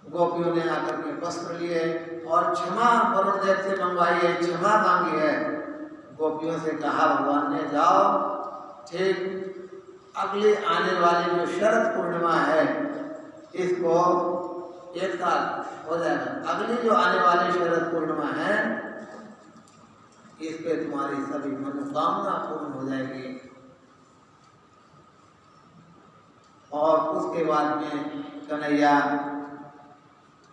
गोपियों ने आकर के वस्त्र लिए और क्षमा वरुण देव से मंगवाई है, क्षमा मांगी है। गोपियों से कहा भगवान ने, जाओ, ठीक अगली आने वाली जो शरद पूर्णिमा है, इसको एक साल हो जाएगा। अगली जो आने वाली शरद पूर्णिमा है, इस पे तुम्हारी सभी मनोकामना पूर्ण हो जाएगी। और उसके बाद में कन्हैया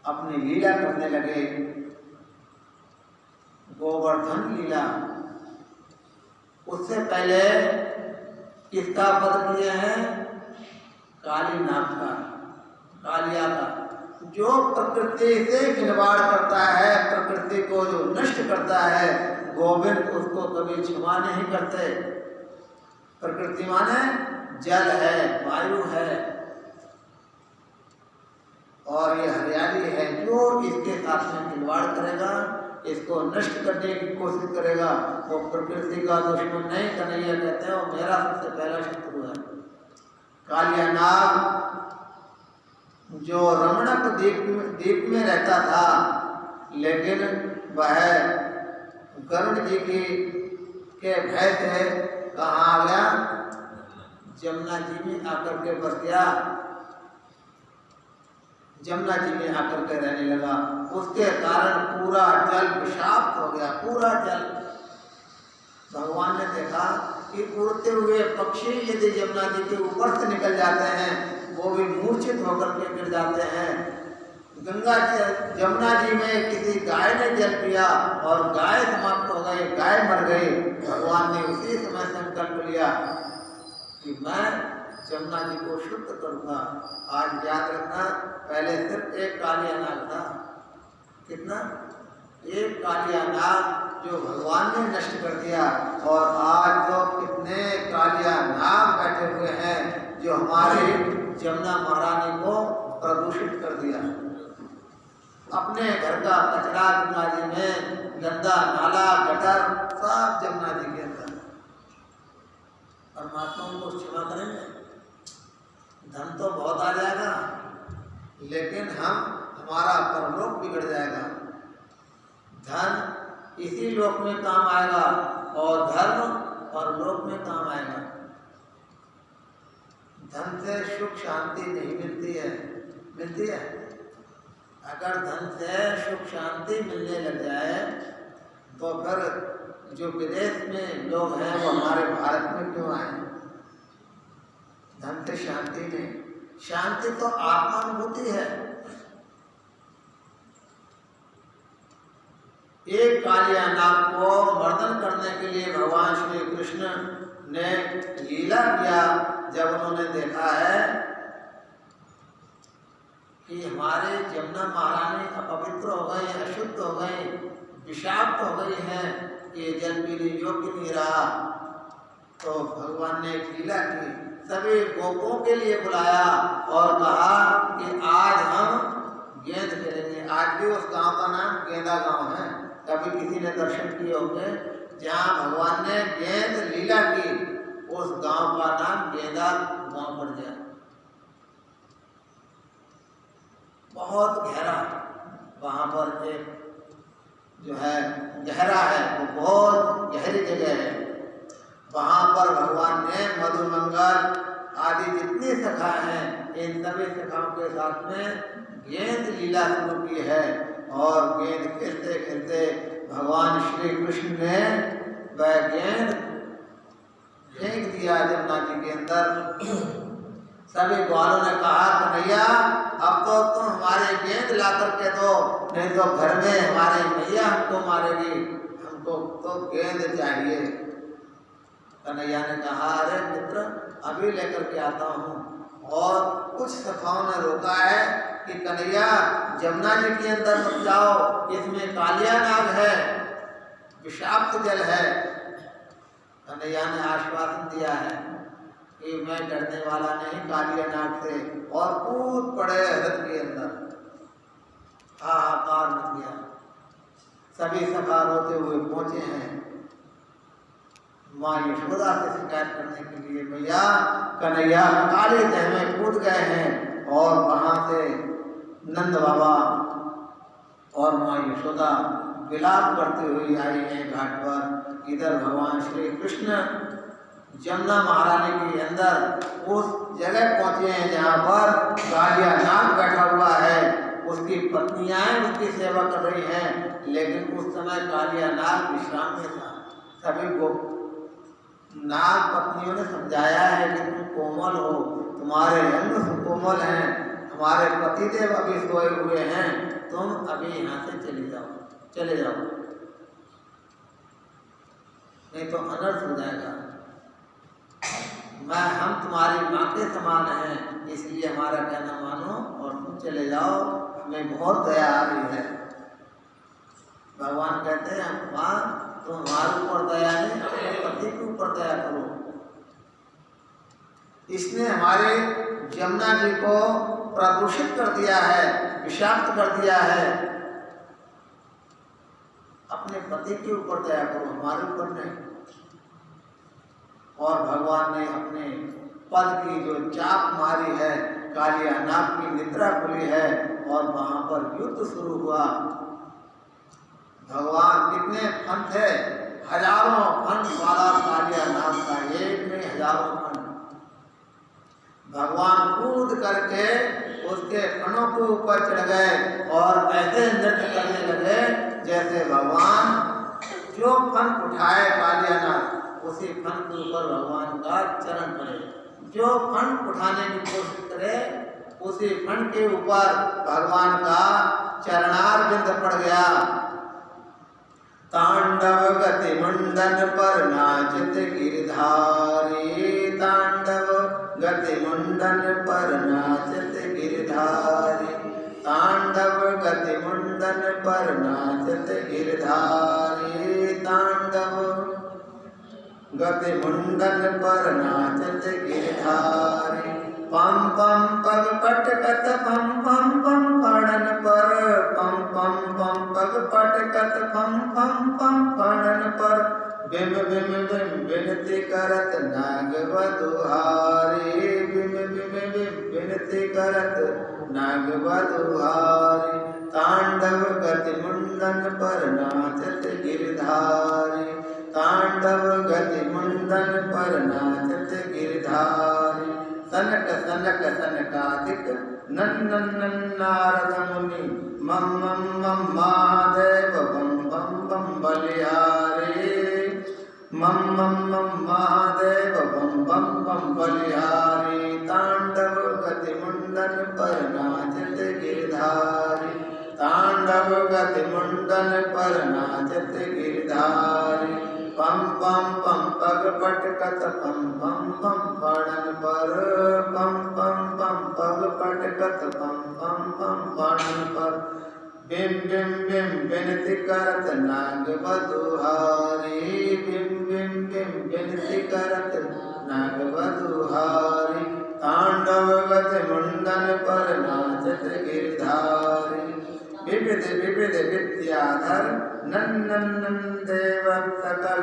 अपनी लीला करने लगे, गोवर्धन लीला। उससे पहले किसका पद किए हैं? कालीनाथ का, कालिया का, जो प्रकृति से खिलवाड़ करता है, प्रकृति को जो नष्ट करता है, गोविंद उसको कभी क्षमा नहीं करते। प्रकृति माने जल है, वायु है, और ये हरियाली है, जो इसके साथ में खिलवाड़ करेगा, इसको नष्ट करने की कोशिश करेगा, वो प्रकृति का दुश्मन नहीं। कन्हैया कहते हैं वो मेरा सबसे पहला शत्रु है। कालिया नाग जो रमणक द्वीप में रहता था, लेकिन वह गरुड़ जी के भय से कहाँ आ गया? जमुना जी में आकर के बस गया, जमुना जी में आकर के रहने लगा। उसके कारण पूरा जल विषाक्त हो गया, पूरा जल। भगवान ने देखा कि उड़ते हुए पक्षी यदि जमुना जी के ऊपर से निकल जाते हैं, वो भी मूर्छित होकर के गिर जाते हैं। जमुना जी में किसी गाय ने जल पिया और गाय समाप्त हो गई, गाय मर गई। भगवान ने उसी समय संकल्प लिया कि मैं जमुना जी को शुद्ध करूंगा। आज याद रखना, पहले सिर्फ एक कालिया नाग था। कितना? एक कालिया नाग जो भगवान ने नष्ट कर दिया, और आज तो कितने कालिया नाग बैठे हुए हैं जो हमारे जमुना महारानी को प्रदूषित कर दिया। अपने घर का कचरा जमुना जी में, गंदा नाला गटर सब जमुना जी के अंदर। परमात्मा को क्षमा करेंगे? धन तो बहुत आ जाएगा, लेकिन हमारा परलोक बिगड़ जाएगा। धन इसी लोक में काम आएगा और धर्म परलोक में काम आएगा। धन से सुख शांति नहीं मिलती है, मिलती है? अगर धन से सुख शांति मिलने लग जाए तो फिर जो विदेश में लोग हैं वो हमारे भारत में क्यों आए? धन से शांति नहीं, शांति तो आत्मानुभूति है। एक कालिया नाग को मर्दन करने के लिए भगवान श्री कृष्ण ने लीला किया। जब उन्होंने देखा है कि हमारे जमुना महारानी अपवित्र हो गई, अशुद्ध हो गई, विषाक्त हो गई हैं, ये जल पीने योग्य नहीं रहा, तो भगवान ने एक लीला की, सभी गोपों के लिए बुलाया और कहा कि आज हम गेंद खेलेंगे। आज भी उस गांव का नाम गेंदा गांव है। कभी किसी ने दर्शन किए होंगे, जहाँ भगवान ने गेंद लीला की, उस गांव का नाम गेंदा गांव पड़ गया। बहुत गहरा, वहाँ पर एक जो है गहरा है, वो बहुत गहरी जगह है। वहाँ पर भगवान ने मधुमंगल आदि जितनी सखा हैं, इन सभी सखाओं के साथ में गेंद लीला शुरू की है। और गेंद खेलते खेलते भगवान श्री कृष्ण ने वह गेंद फेंक दिया जमुना जी के अंदर। सभी ग्वालों ने कहा, कन्हैया अब तो तुम हमारे गेंद ला करके दो, नहीं तो घर में हमारी मैया हमको मारेगी, हमको तो गेंद चाहिए। कन्हैया ने कहा, अरे मित्र अभी लेकर के आता हूँ। और कुछ सखाओं ने रोका है कि कन्हैया जमुना जी के अंदर मत जाओ, इसमें कालिया नाग है, विषाक्त जल है। कन्हैया ने आश्वासन दिया है कि मैं डरने वाला नहीं कालिया नाग से, और कूद पड़े हृदय के अंदर। हाहाकार मच गया, सभी सखा रोते हुए पहुंचे हैं माँ यशोदा से शिकायत करने के लिए। भैया कन्हैया काले देह में कूद गए हैं, और वहाँ से नंद बाबा और माँ यशोदा विलाप करते हुए आई हैं घाट पर। इधर भगवान श्री कृष्ण जमुना महारानी के अंदर उस जगह पहुँचे हैं जहाँ पर कालिया नाग बैठा हुआ है, उसकी पत्नियाँ उसकी सेवा कर रही हैं, लेकिन उस समय कालिया नाग विश्राम में था। सभी को नाग पत्नियों ने समझाया है कि तुम कोमल हो, तुम्हारे अंग कोमल हैं, हमारे पतिदेव अभी सोए हुए हैं, तुम अभी यहाँ से चले जाओ, नहीं तो अनर्थ हो जाएगा। हम तुम्हारी माँ के समान हैं, इसलिए हमारा कहना मानो और तुम चले जाओ, हमें बहुत दया आ रही है। भगवान कहते हैं, माँ तुम हमारे ऊपर दया नहीं, अपने पति के ऊपर दया करो। इसने हमारे यमुना जी को प्रदूषित कर दिया है, विषाक्त कर दिया है। अपने पति के ऊपर दया करो, हमारे ऊपर नहीं। और भगवान ने अपने पद की जो चाप मारी है, कालिया नाग की निद्रा खुली है और वहां पर युद्ध शुरू हुआ। भगवान कितने फन थे, हजारों फन वाला कालिया नाग का, एक में हजारों फन। भगवान कूद करके उसके फनों के ऊपर चढ़ गए और ऐसे नृत्य करने लगे जैसे भगवान जो फन उठाए कालिया नाग, उसी फन के ऊपर भगवान का चरण पड़े। जो फन उठाने की कोशिश करे उसी फन के ऊपर भगवान का चरणार बिंद पड़ गया। तांडव गति मुंडन पर नाचत गिरधारी, तांडव गति मुंडन पर नाचत गिरधारी, तांडव गति मुंडन पर नाचत गिरधारी, तांडव गति मुंडन पर नाचत गिरधारी। पम पम पग पटकत पम पम पम पड़न पर, पम पम पम पग पटकत पम पम पम पड़न पर, बिम बिम बिम बिनती करत नाग वधुहारी, बिम बिम बिम बिनती करत नाग वधुहारी। तांडव गति मुंडन पर नाचत गिरधारी, तांडव गति मुंडन पर नाचत गिरधारी। सनक सनक सनकादिक नंदन नारद मुनि, मम मम मम महादेव बम बम बम बलिहारी, मम मम मम महादेव बम बम बम बलिहारी। तांडव गति मुंडन पर नाचत गिरधारी, तांडव गति मुंडन पर नाचत गिरधारी। पम पम पम पग पटकत पम पम पम पड़न पर, पम पम पम पग पटकत पम पम पम पड़न पर, बिम बिम बिम बिनती करत नाग वधुहारी, बिम बिम बिम बिनती करत नाग वधुहारी। तांडव गति मुंडन पर नाचत गिरधारी, विविध विविध विद्याधर नंदन देव सकल,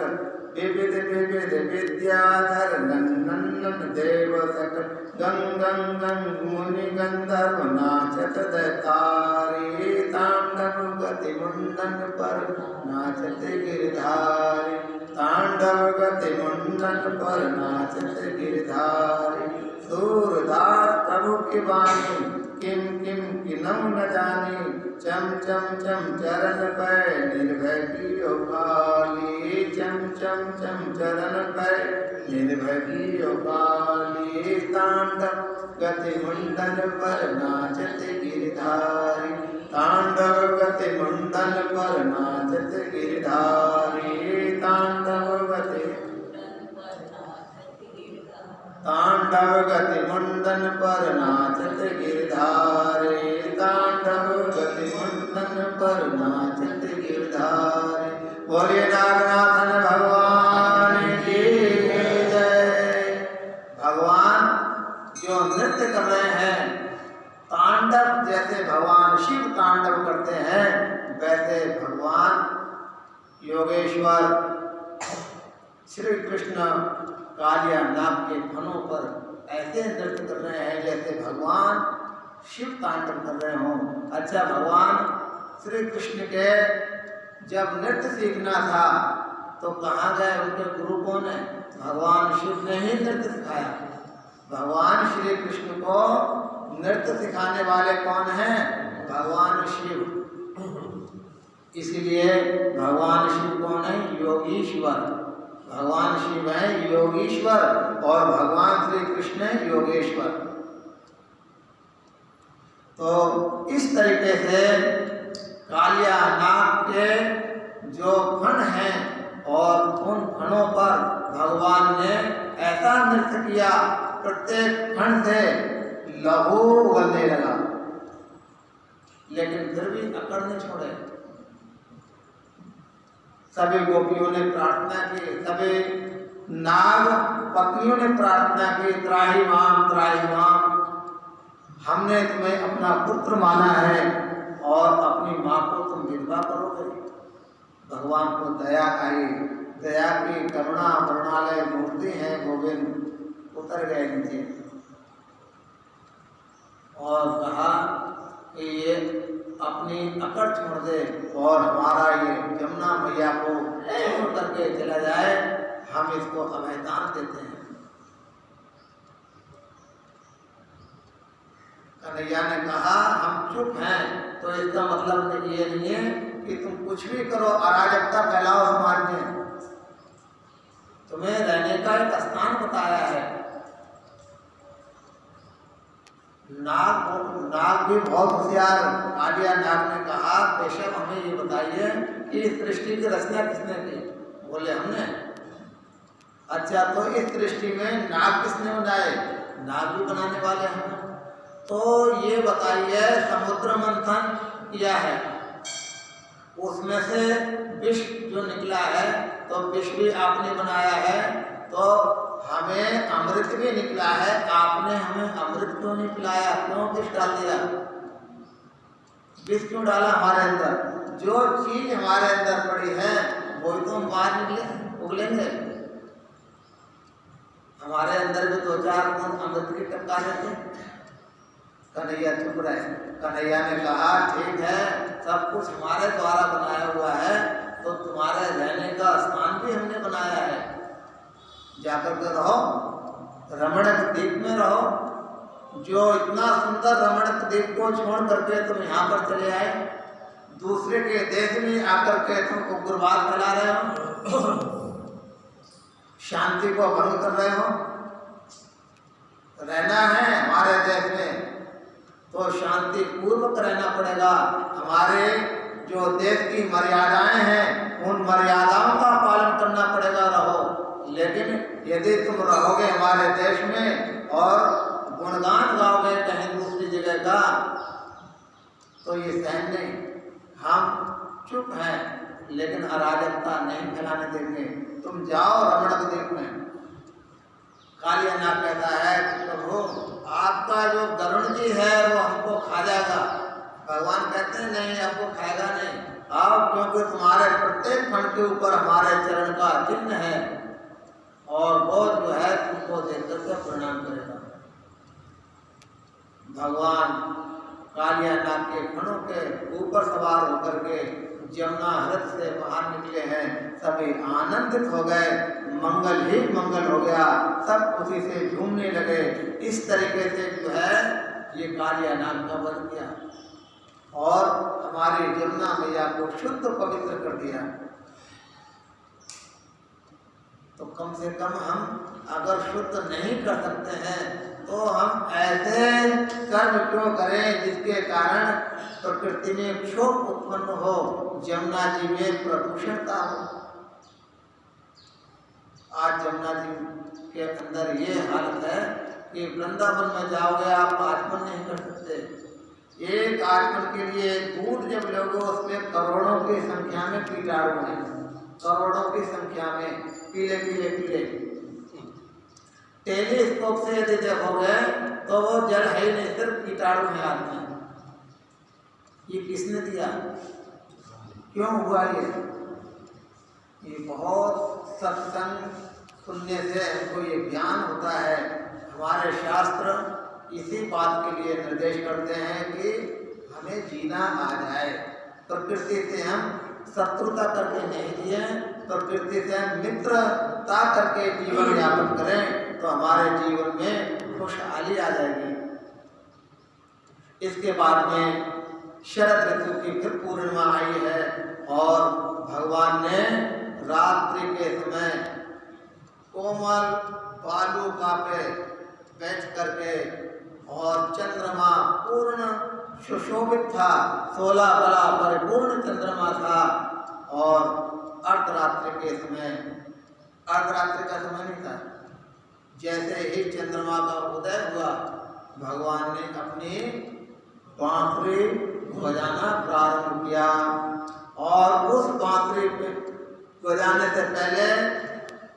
विविध विविध विद्याधर नंदन देव सकल। गंग गंग मुनि गंधर्व नाचत दैतारी, तांडव गति मुंडन पर नाचत गिरधारी, तांडव गति मुंडन पर नाचत गिरधारी। सूरदास प्रभु की वाणी किम किम किन्हु न जानी, चम चम चम चरण पर निर्भय कियो काली, चम चम चम चरण पर निर्भय कियो काली। तांडव गति मुंडन पर नाचत गिरधारी, तांडव गति मुंडन पर नाचत गिरधारी, तांडव गति तांडव गति मुंडन पर नाचत गिरधारी, तांडव गति मुंडन पर नाचत गिरधारी। बोलिए नागनाथन भगवान की जय। भगवान जो नृत्य कर रहे हैं, तांडव जैसे भगवान शिव तांडव करते हैं, वैसे भगवान योगेश्वर श्री कृष्ण कालिया नाग के फनों पर ऐसे नृत्य कर रहे हैं जैसे भगवान शिव तांडव कर रहे हों। अच्छा, भगवान श्री कृष्ण के जब नृत्य सीखना था तो कहाँ गए? उनके गुरु कौन है? भगवान शिव ने ही नृत्य सिखाया। भगवान श्री कृष्ण को नृत्य सिखाने वाले कौन हैं? भगवान शिव। इसीलिए भगवान शिव कौन है? योगीश्वर। भगवान शिव है योगीश्वर और भगवान श्री कृष्ण है योगेश्वर। तो इस तरीके से कालिया नाग के जो फण हैं और उन फणों पर भगवान ने ऐसा नृत्य किया, प्रत्येक फण से लहू उगलने लगा, लेकिन फिर भी अकड़ नहीं छोड़े। सभी गोपियों ने प्रार्थना की, सभी नाग पत्नियों ने प्रार्थना की, त्राही माम हमने तुम्हें अपना पुत्र माना है और अपनी माँ को तुम विधवा करोगे। भगवान को दया आई, दया की करुणा वर्णालय मूर्ति है गोविंद उतर गए नीचे और कहा कि ये अपनी अकड़ छोड़ दे और हमारा ये जमुना मैया को छोड़ करके चला जाए, हम इसको अभयदान देते हैं। कन्हैया ने कहा हम चुप हैं, तो इसका मतलब ये नहीं है कि तुम कुछ भी करो, अराजकता फैलाओ समाज में। तुम्हें रहने का एक स्थान बताया है। नाग भी बहुत होशियार, कालिया नाग ने कहा केशव हमें ये बताइए कि इस सृष्टि की रचना किसने की? बोले हमने। अच्छा, तो इस सृष्टि में नाग किसने बनाए? नाग भी बनाने वाले हम। तो ये बताइए समुद्र मंथन किया है, उसमें से विष जो निकला है तो विष भी आपने बनाया है, तो हमें अमृत भी निकला है, आपने हमें अमृत क्यों नहीं पिलाया? क्यों विष डाल दिया? विष क्यों डाला हमारे अंदर? जो चीज हमारे अंदर पड़ी है वही तो हम बाहर निकले उगलेंगे। हमारे अंदर भी दो चार बूंद अमृत की टपका देते। कन्हैया चुप रहे। कन्हैया ने कहा ठीक है, सब कुछ हमारे द्वारा बनाया हुआ है, तो तुम्हारे रहने का स्थान भी हमने बनाया है, जाकर के रहो, रमणक द्वीप में रहो। जो इतना सुंदर रमणक द्वीप को छोड़ करके तुम यहाँ पर चले आए, दूसरे के देश में आकर के तुम उग्रवाद फैला रहे हो, शांति को भंग कर रहे हो। रहना है हमारे देश में तो शांति पूर्वक रहना पड़ेगा। हमारे जो देश की मर्यादाएं हैं उन मर्यादाओं का पालन करना पड़ेगा। रहो, लेकिन यदि तुम रहोगे हमारे देश में और गुणगान गाओगे कहीं दूसरी जगह का, तो ये सहन नहीं। हम चुप हैं, लेकिन अराजकता नहीं फैलाने देंगे। तुम जाओ रमणक द्वीप में। कालिया नाग कहता है कि प्रभु आपका जो गरुण जी है वो हमको खा जाएगा। भगवान कहते हैं नहीं, आपको खाएगा नहीं, आओ, क्योंकि तुम्हारे प्रत्येक फण के ऊपर हमारे चरण का चिन्ह है और वो जो है तुमको देख करके प्रणाम करेगा। भगवान कालिया नाग के फणों के ऊपर सवार होकर के जमुना हृद से बाहर निकले हैं। सभी आनंदित हो गए, मंगल ही मंगल हो गया, सब खुशी से झूमने लगे। इस तरीके से जो है ये कालिया नाग का वध किया और हमारी जमुना मैया को शुद्ध पवित्र कर दिया। तो कम से कम हम अगर शुद्ध नहीं कर सकते हैं तो हम ऐसे कर्म क्यों करें जिसके कारण प्रकृति में क्षोभ उत्पन्न हो, जमुना जी में प्रदूषणता हो। आज जमुना जी के अंदर ये हालत है कि वृंदावन में जाओगे आप आचमन नहीं कर सकते। एक आचमन के लिए दूध जब लोगे उसमें करोड़ों की संख्या में कीटाणु हैं, करोड़ों की संख्या में पीले पीले पीले। टेलीस्कोप से यदि देखोगे तो वो जल है ही नहीं, सिर्फ कीटाणु में आते हैं। ये किसने दिया? क्यों हुआ ये बहुत सत्संग सुनने से हमको ये ज्ञान होता है। हमारे शास्त्र इसी बात के लिए निर्देश करते हैं कि हमें जीना आ जाए। प्रकृति से हम शत्रुता करके नहीं जिए, प्रकृति से हम मित्रता करके जीवन यापन करें तो हमारे जीवन में खुशहाली आ जाएगी। इसके बाद में शरद ऋतु की फिर पूर्णिमा आई है और भगवान ने रात्रि के समय कोमल बालूका पे बैठ करके और चंद्रमा पूर्ण सुशोभित था, 16 बला परिपूर्ण चंद्रमा था और अर्धरात्रि के समय, अर्धरात्रि का समय नहीं था, जैसे ही चंद्रमा का उदय हुआ भगवान ने अपनी बांसुरी बजाना प्रारंभ किया और उस बांसुरी बजाने से पहले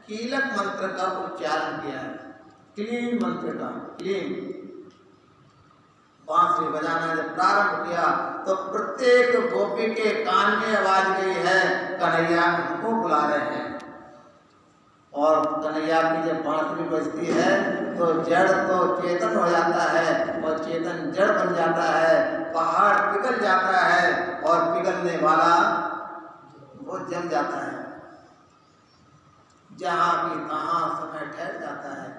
कीलक मंत्र का उच्चारण किया है। क्लीं मंत्र का, क्लीं। बांसुरी बजाना जब प्रारंभ किया तो प्रत्येक गोपी के कान में आवाज गई है कन्हैया हमको बुला रहे हैं। और कन्हैया की जब बांसुरी बजती है तो जड़ तो चेतन हो जाता है और चेतन जड़ बन जाता है, पहाड़ पिघल जाता है और पिघलने वाला वो जम जाता है, जहां भी तहां समय ठहर जाता है।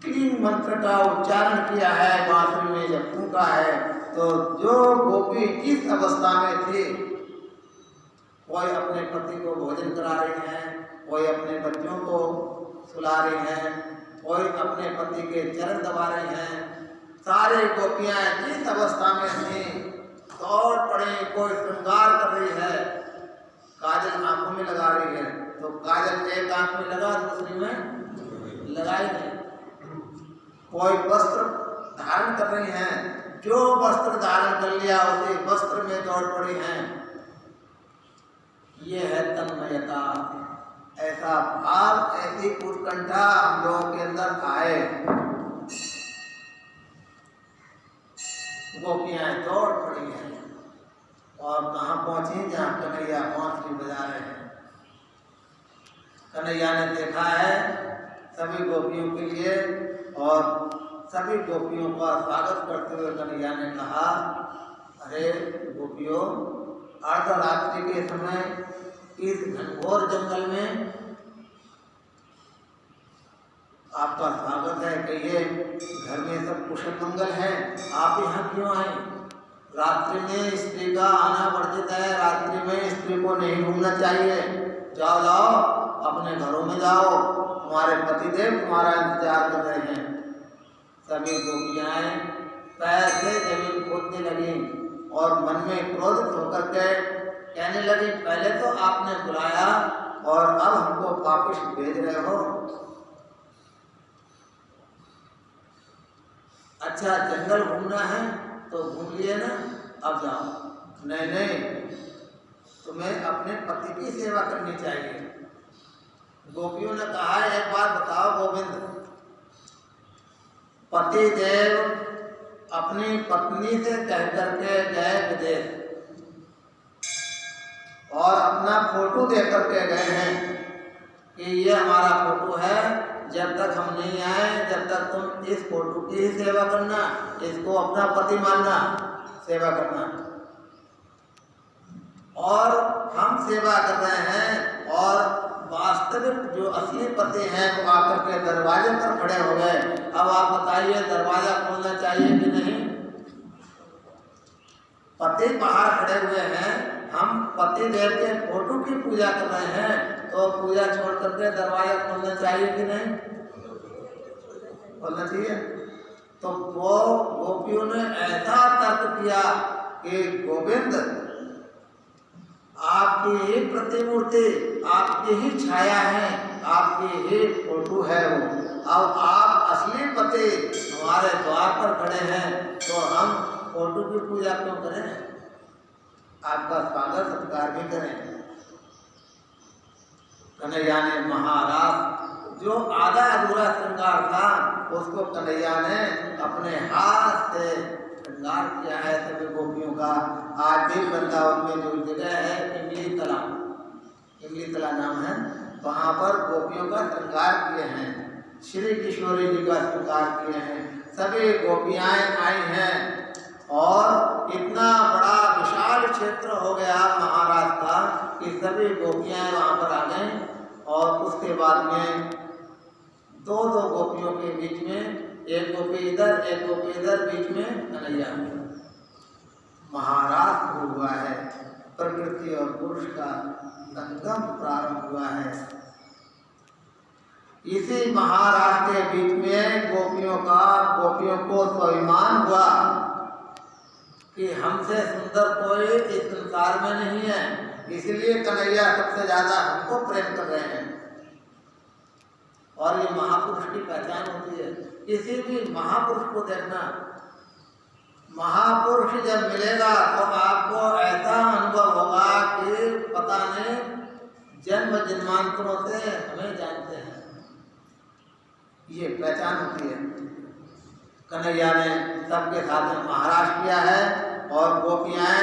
तीन मंत्र का उच्चारण किया है बांसुरी में जब फूंका है तो जो गोपी जिस अवस्था में थी, कोई अपने पति को भोजन करा रही हैं, कोई अपने बच्चों को सुला रही हैं, कोई अपने पति के चरण दबा रही हैं, सारे गोपियां जिस अवस्था में थी दौड़ पड़े। कोई श्रृंगार कर रही है, काजल आंखों में लगा रही है तो काजल एक आंख में लगा दूसरी में लगाई नहीं। कोई वस्त्र धारण कर रही हैं, जो वस्त्र धारण कर लिया उसी वस्त्र में दौड़ पड़ी हैं। ये है तन्मयता, ऐसा भाव, ऐसी उत्कंठा हम लोगों के अंदर आए। गोपियां दौड़ पड़ी हैं और कहाँ पहुंची, जहाँ कन्हैया बांसुरी बजा रहे हैं। कन्हैया ने देखा है सभी गोपियों के लिए और सभी गोपियों का स्वागत करते हुए कन्हैया ने कहा, अरे गोपियों, अर्धरात्रि के समय इस घनघोर जंगल में आपका स्वागत है। कहिए घर में सब कुशल मंगल है, आप यहाँ क्यों आए? रात्रि में स्त्री का आना वर्जित है, रात्रि में स्त्री को नहीं घूमना चाहिए। जाओ जाओ अपने घरों में जाओ, तुम्हारे पतिदेव तुम्हारा इंतजार कर रहे हैं। सभी गोपियाँ पैर से जमीन खोदने लगी और मन में क्रोधित होकर के कहने लगी, पहले तो आपने बुलाया और अब हमको वापिस भेज रहे हो। अच्छा जंगल घूमना है तो घूम लिए ना, अब जाओ। नहीं नहीं, तुम्हें अपने पति की सेवा करनी चाहिए। गोपियों ने कहा, एक बात बताओ गोविंद, पति देव अपनी पत्नी से कह करके गए विदेश और अपना फोटो दे करके गए हैं कि ये हमारा फोटो है, जब तक हम नहीं आए जब तक तुम इस फोटो की ही सेवा करना, इसको अपना पति मानना, सेवा करना। और हम सेवा कर रहे हैं और वास्तविक जो असली पति हैं वो आकर के दरवाजे पर खड़े हो गए। अब आप बताइए दरवाजा खोलना चाहिए कि नहीं? पति बाहर खड़े हुए हैं, हम पति देव के फोटो की पूजा कर रहे हैं तो पूजा छोड़ करके दरवाजा खोलना चाहिए कि नहीं? खोलना चाहिए। तो वो गोपियों ने ऐसा तर्क किया कि गोविंद, आपकी ही प्रतिमूर्ति, आपकी ही छाया है, आपकी ही फोटो है वो। अब आप असली पति हमारे द्वार पर खड़े हैं तो हम फोटो की पूजा क्यों करें? आपका स्वागत सत्कार भी करें। कन्हैया ने महाराज जो आधा अधूरा श्रृंगार था उसको कन्हैया ने अपने हाथ से श्रृंगार किया है सभी गोपियों का। आज भी वृंदावन में जो जगह है इमली तला नाम है, वहाँ पर गोपियों का श्रृंगार किए हैं, श्री किशोरी जी का श्रृंगार किए हैं। सभी गोपियाँ आई हैं और इतना बड़ा विशाल क्षेत्र हो गया महाराज का कि सभी गोपियाँ वहाँ पर आ गईं। और उसके बाद में दो गोपियों के बीच में एक गोपी इधर एक गोपी इधर, बीच में कन्हैया। महाराज हुआ है, प्रकृति और पुरुष का संगम प्रारंभ हुआ है। इसी महाराज के बीच में गोपियों को स्वाभिमान हुआ कि हमसे सुंदर कोई इस संसार में नहीं है, इसलिए कन्हैया सबसे ज्यादा हमको प्रेम कर रहे हैं। और ये महापुरुष की पहचान होती है। किसी भी महापुरुष को देखना, महापुरुष जब मिलेगा तो आपको ऐसा अनुभव होगा कि पता नहीं जन्म जन्मांतरों से हमें जानते हैं, ये पहचान होती है। कन्हैया ने सबके साथ में महाराज किया है। और गोपियाँ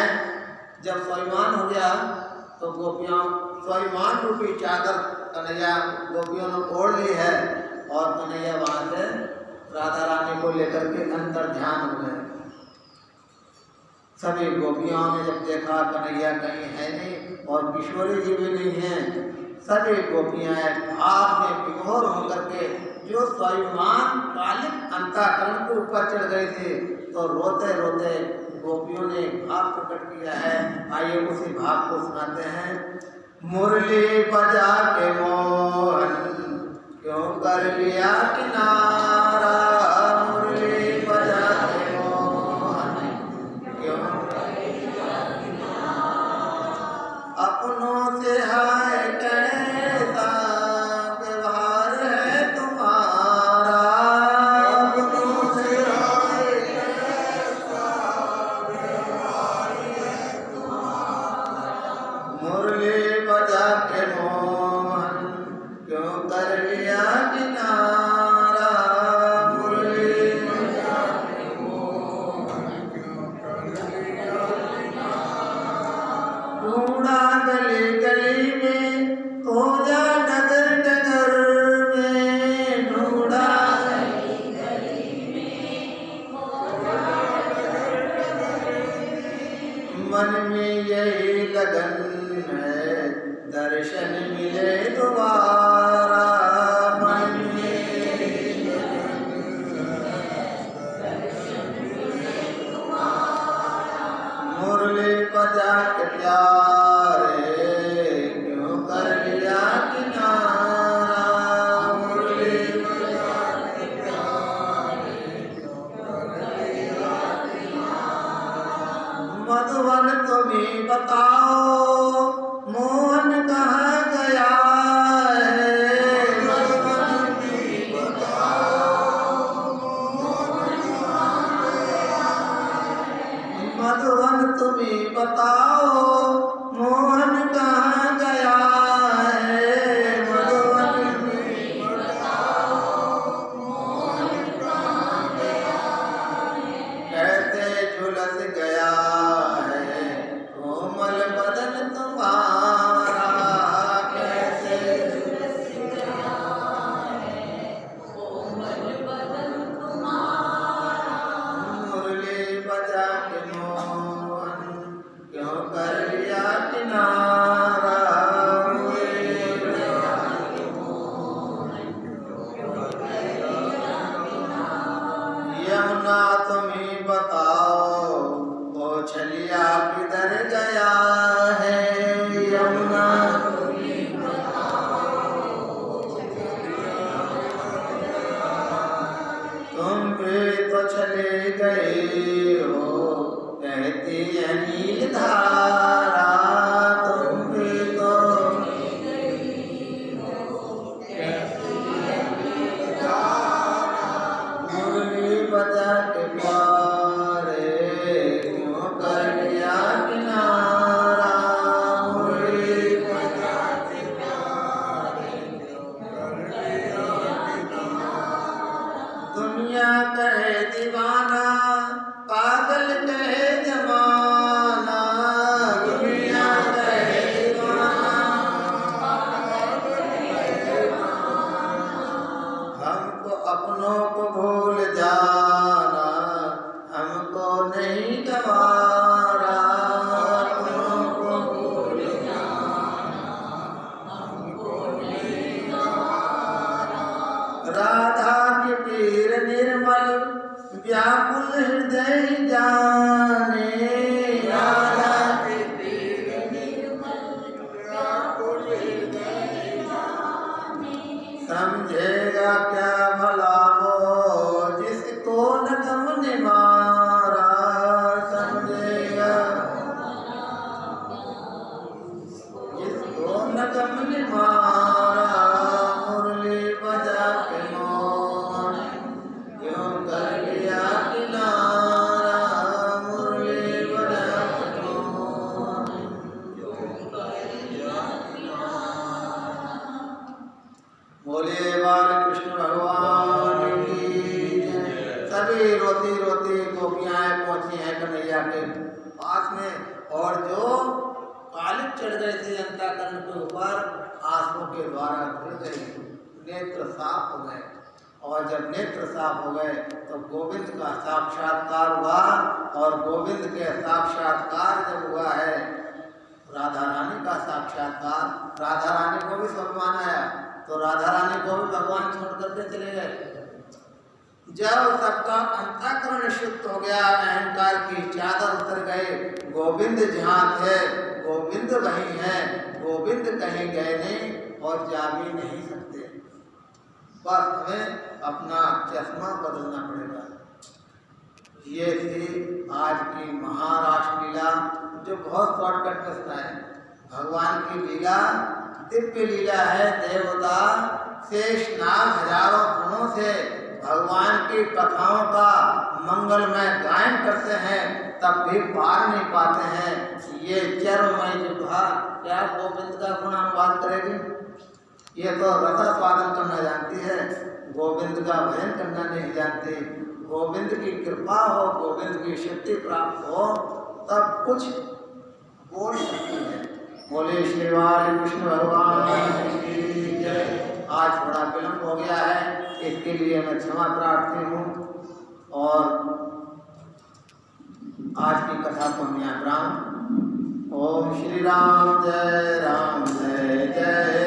जब स्वाभिमान हो गया तो गोपियाँ स्वाभिमान रूपी चादर कन्हैया गोपियों ने ओढ़ ली है और कन्हैया वहाँ से राधा रानी को लेकर के अंतर ध्यान हो गए। सभी गोपियों ने जब देखा कन्हैया कहीं है नहीं और किशोरी जी भी नहीं है, सभी गोपियाँ भाव में विभोर होकर के जो स्वाभिमान कालिक अंतःकरण के ऊपर चढ़ गए थे तो रोते रोते गोपियों ने भाव प्रकट किया है। आइए उसी भाव को सुनाते हैं। मुरली बजा के मोहन क्यों कर लिया किनारा, मुरली बजा के मोहन क्यों कर लिया किनारा, अपनों से हाय कैसा व्यवहार है तुम्हारा, अपनों से हाय कैसा व्यवहार है तुम्हारा, मुरली बजा के मोहन क्यों कर लिया किनारा, मुरली बजा के मोहन क्यों कर लिया किनारा, ढूंढा गली गली में खोजा डगर डगर में, ढूंढा गली गली में खोजा डगर डगर में, मन में यही लगन है दर्शन मिले दोबारा, मन में यही लगन है दर्शन मिले दोबारा, मुरली बजा के प्यारे क्यों कर लिया किनारा, मुरली बजा के प्यारे क्यों कर लिया किनारा, मधुबन तुम्हें बताओ मोहन कहाँ गया है, मधुबन तुम्हें बताओ मोहन कहाँ गया है, मधुबन तुम्हें बताओ मोहन कहाँ गया है, मधुबन तुम्हें बताओ मोहन कहाँ गया है, कैसे झुलस गया है कोमल बदन तुम्हारा, कैसे झुलस गया है कोमल बदन तुम्हारा, मुरली बजा के मोहन क्यों कर और जो कालिक चढ़ गए थे अंतःकरण के ऊपर, आंसुओं के द्वारा धुल गए, नेत्र साफ हो गए। और जब नेत्र साफ हो गए तो गोविंद का साक्षात्कार हुआ। और गोविंद के साक्षात्कार जब हुआ है, राधा रानी का साक्षात्कार, राधा रानी को भी स्वाभिमान आया, तो राधा रानी को भी भगवान छोड़ करके चले गए। जब सबका अंतःकरण शुद्ध हो गया, अहंकार की चादर उतर गए, गोविंद जहाँ थे गोविंद वहीं है, गोविंद कहीं गए नहीं और जा भी नहीं सकते। बस हमें अपना चश्मा बदलना पड़ेगा। ये थी आज की महाराष्ट्र लीला, जो बहुत शॉर्टकट में सुनाए। भगवान की लीला दिव्य लीला है। देवता शेष नाग हजारों गुणों से भगवान की कथाओं का मंगलमय गायन करते हैं, तब भी पार नहीं पाते हैं। ये चरमय जिह्वा क्या गोविंद का गुणानुवाद करेगी? ये तो रसास्वादन करना जानती है, गोविंद का भजन करना नहीं जानती। गोविंद की कृपा हो, गोविंद की शक्ति प्राप्त हो, तब कुछ बोल सकती है। बोले श्री कृष्ण भगवान की जय। आज थोड़ा विलम्ब हो गया है, इसके लिए मैं क्षमा प्रार्थी हूँ। और आज की कथा को हम यहाँ विराम। ओम श्री राम जय जय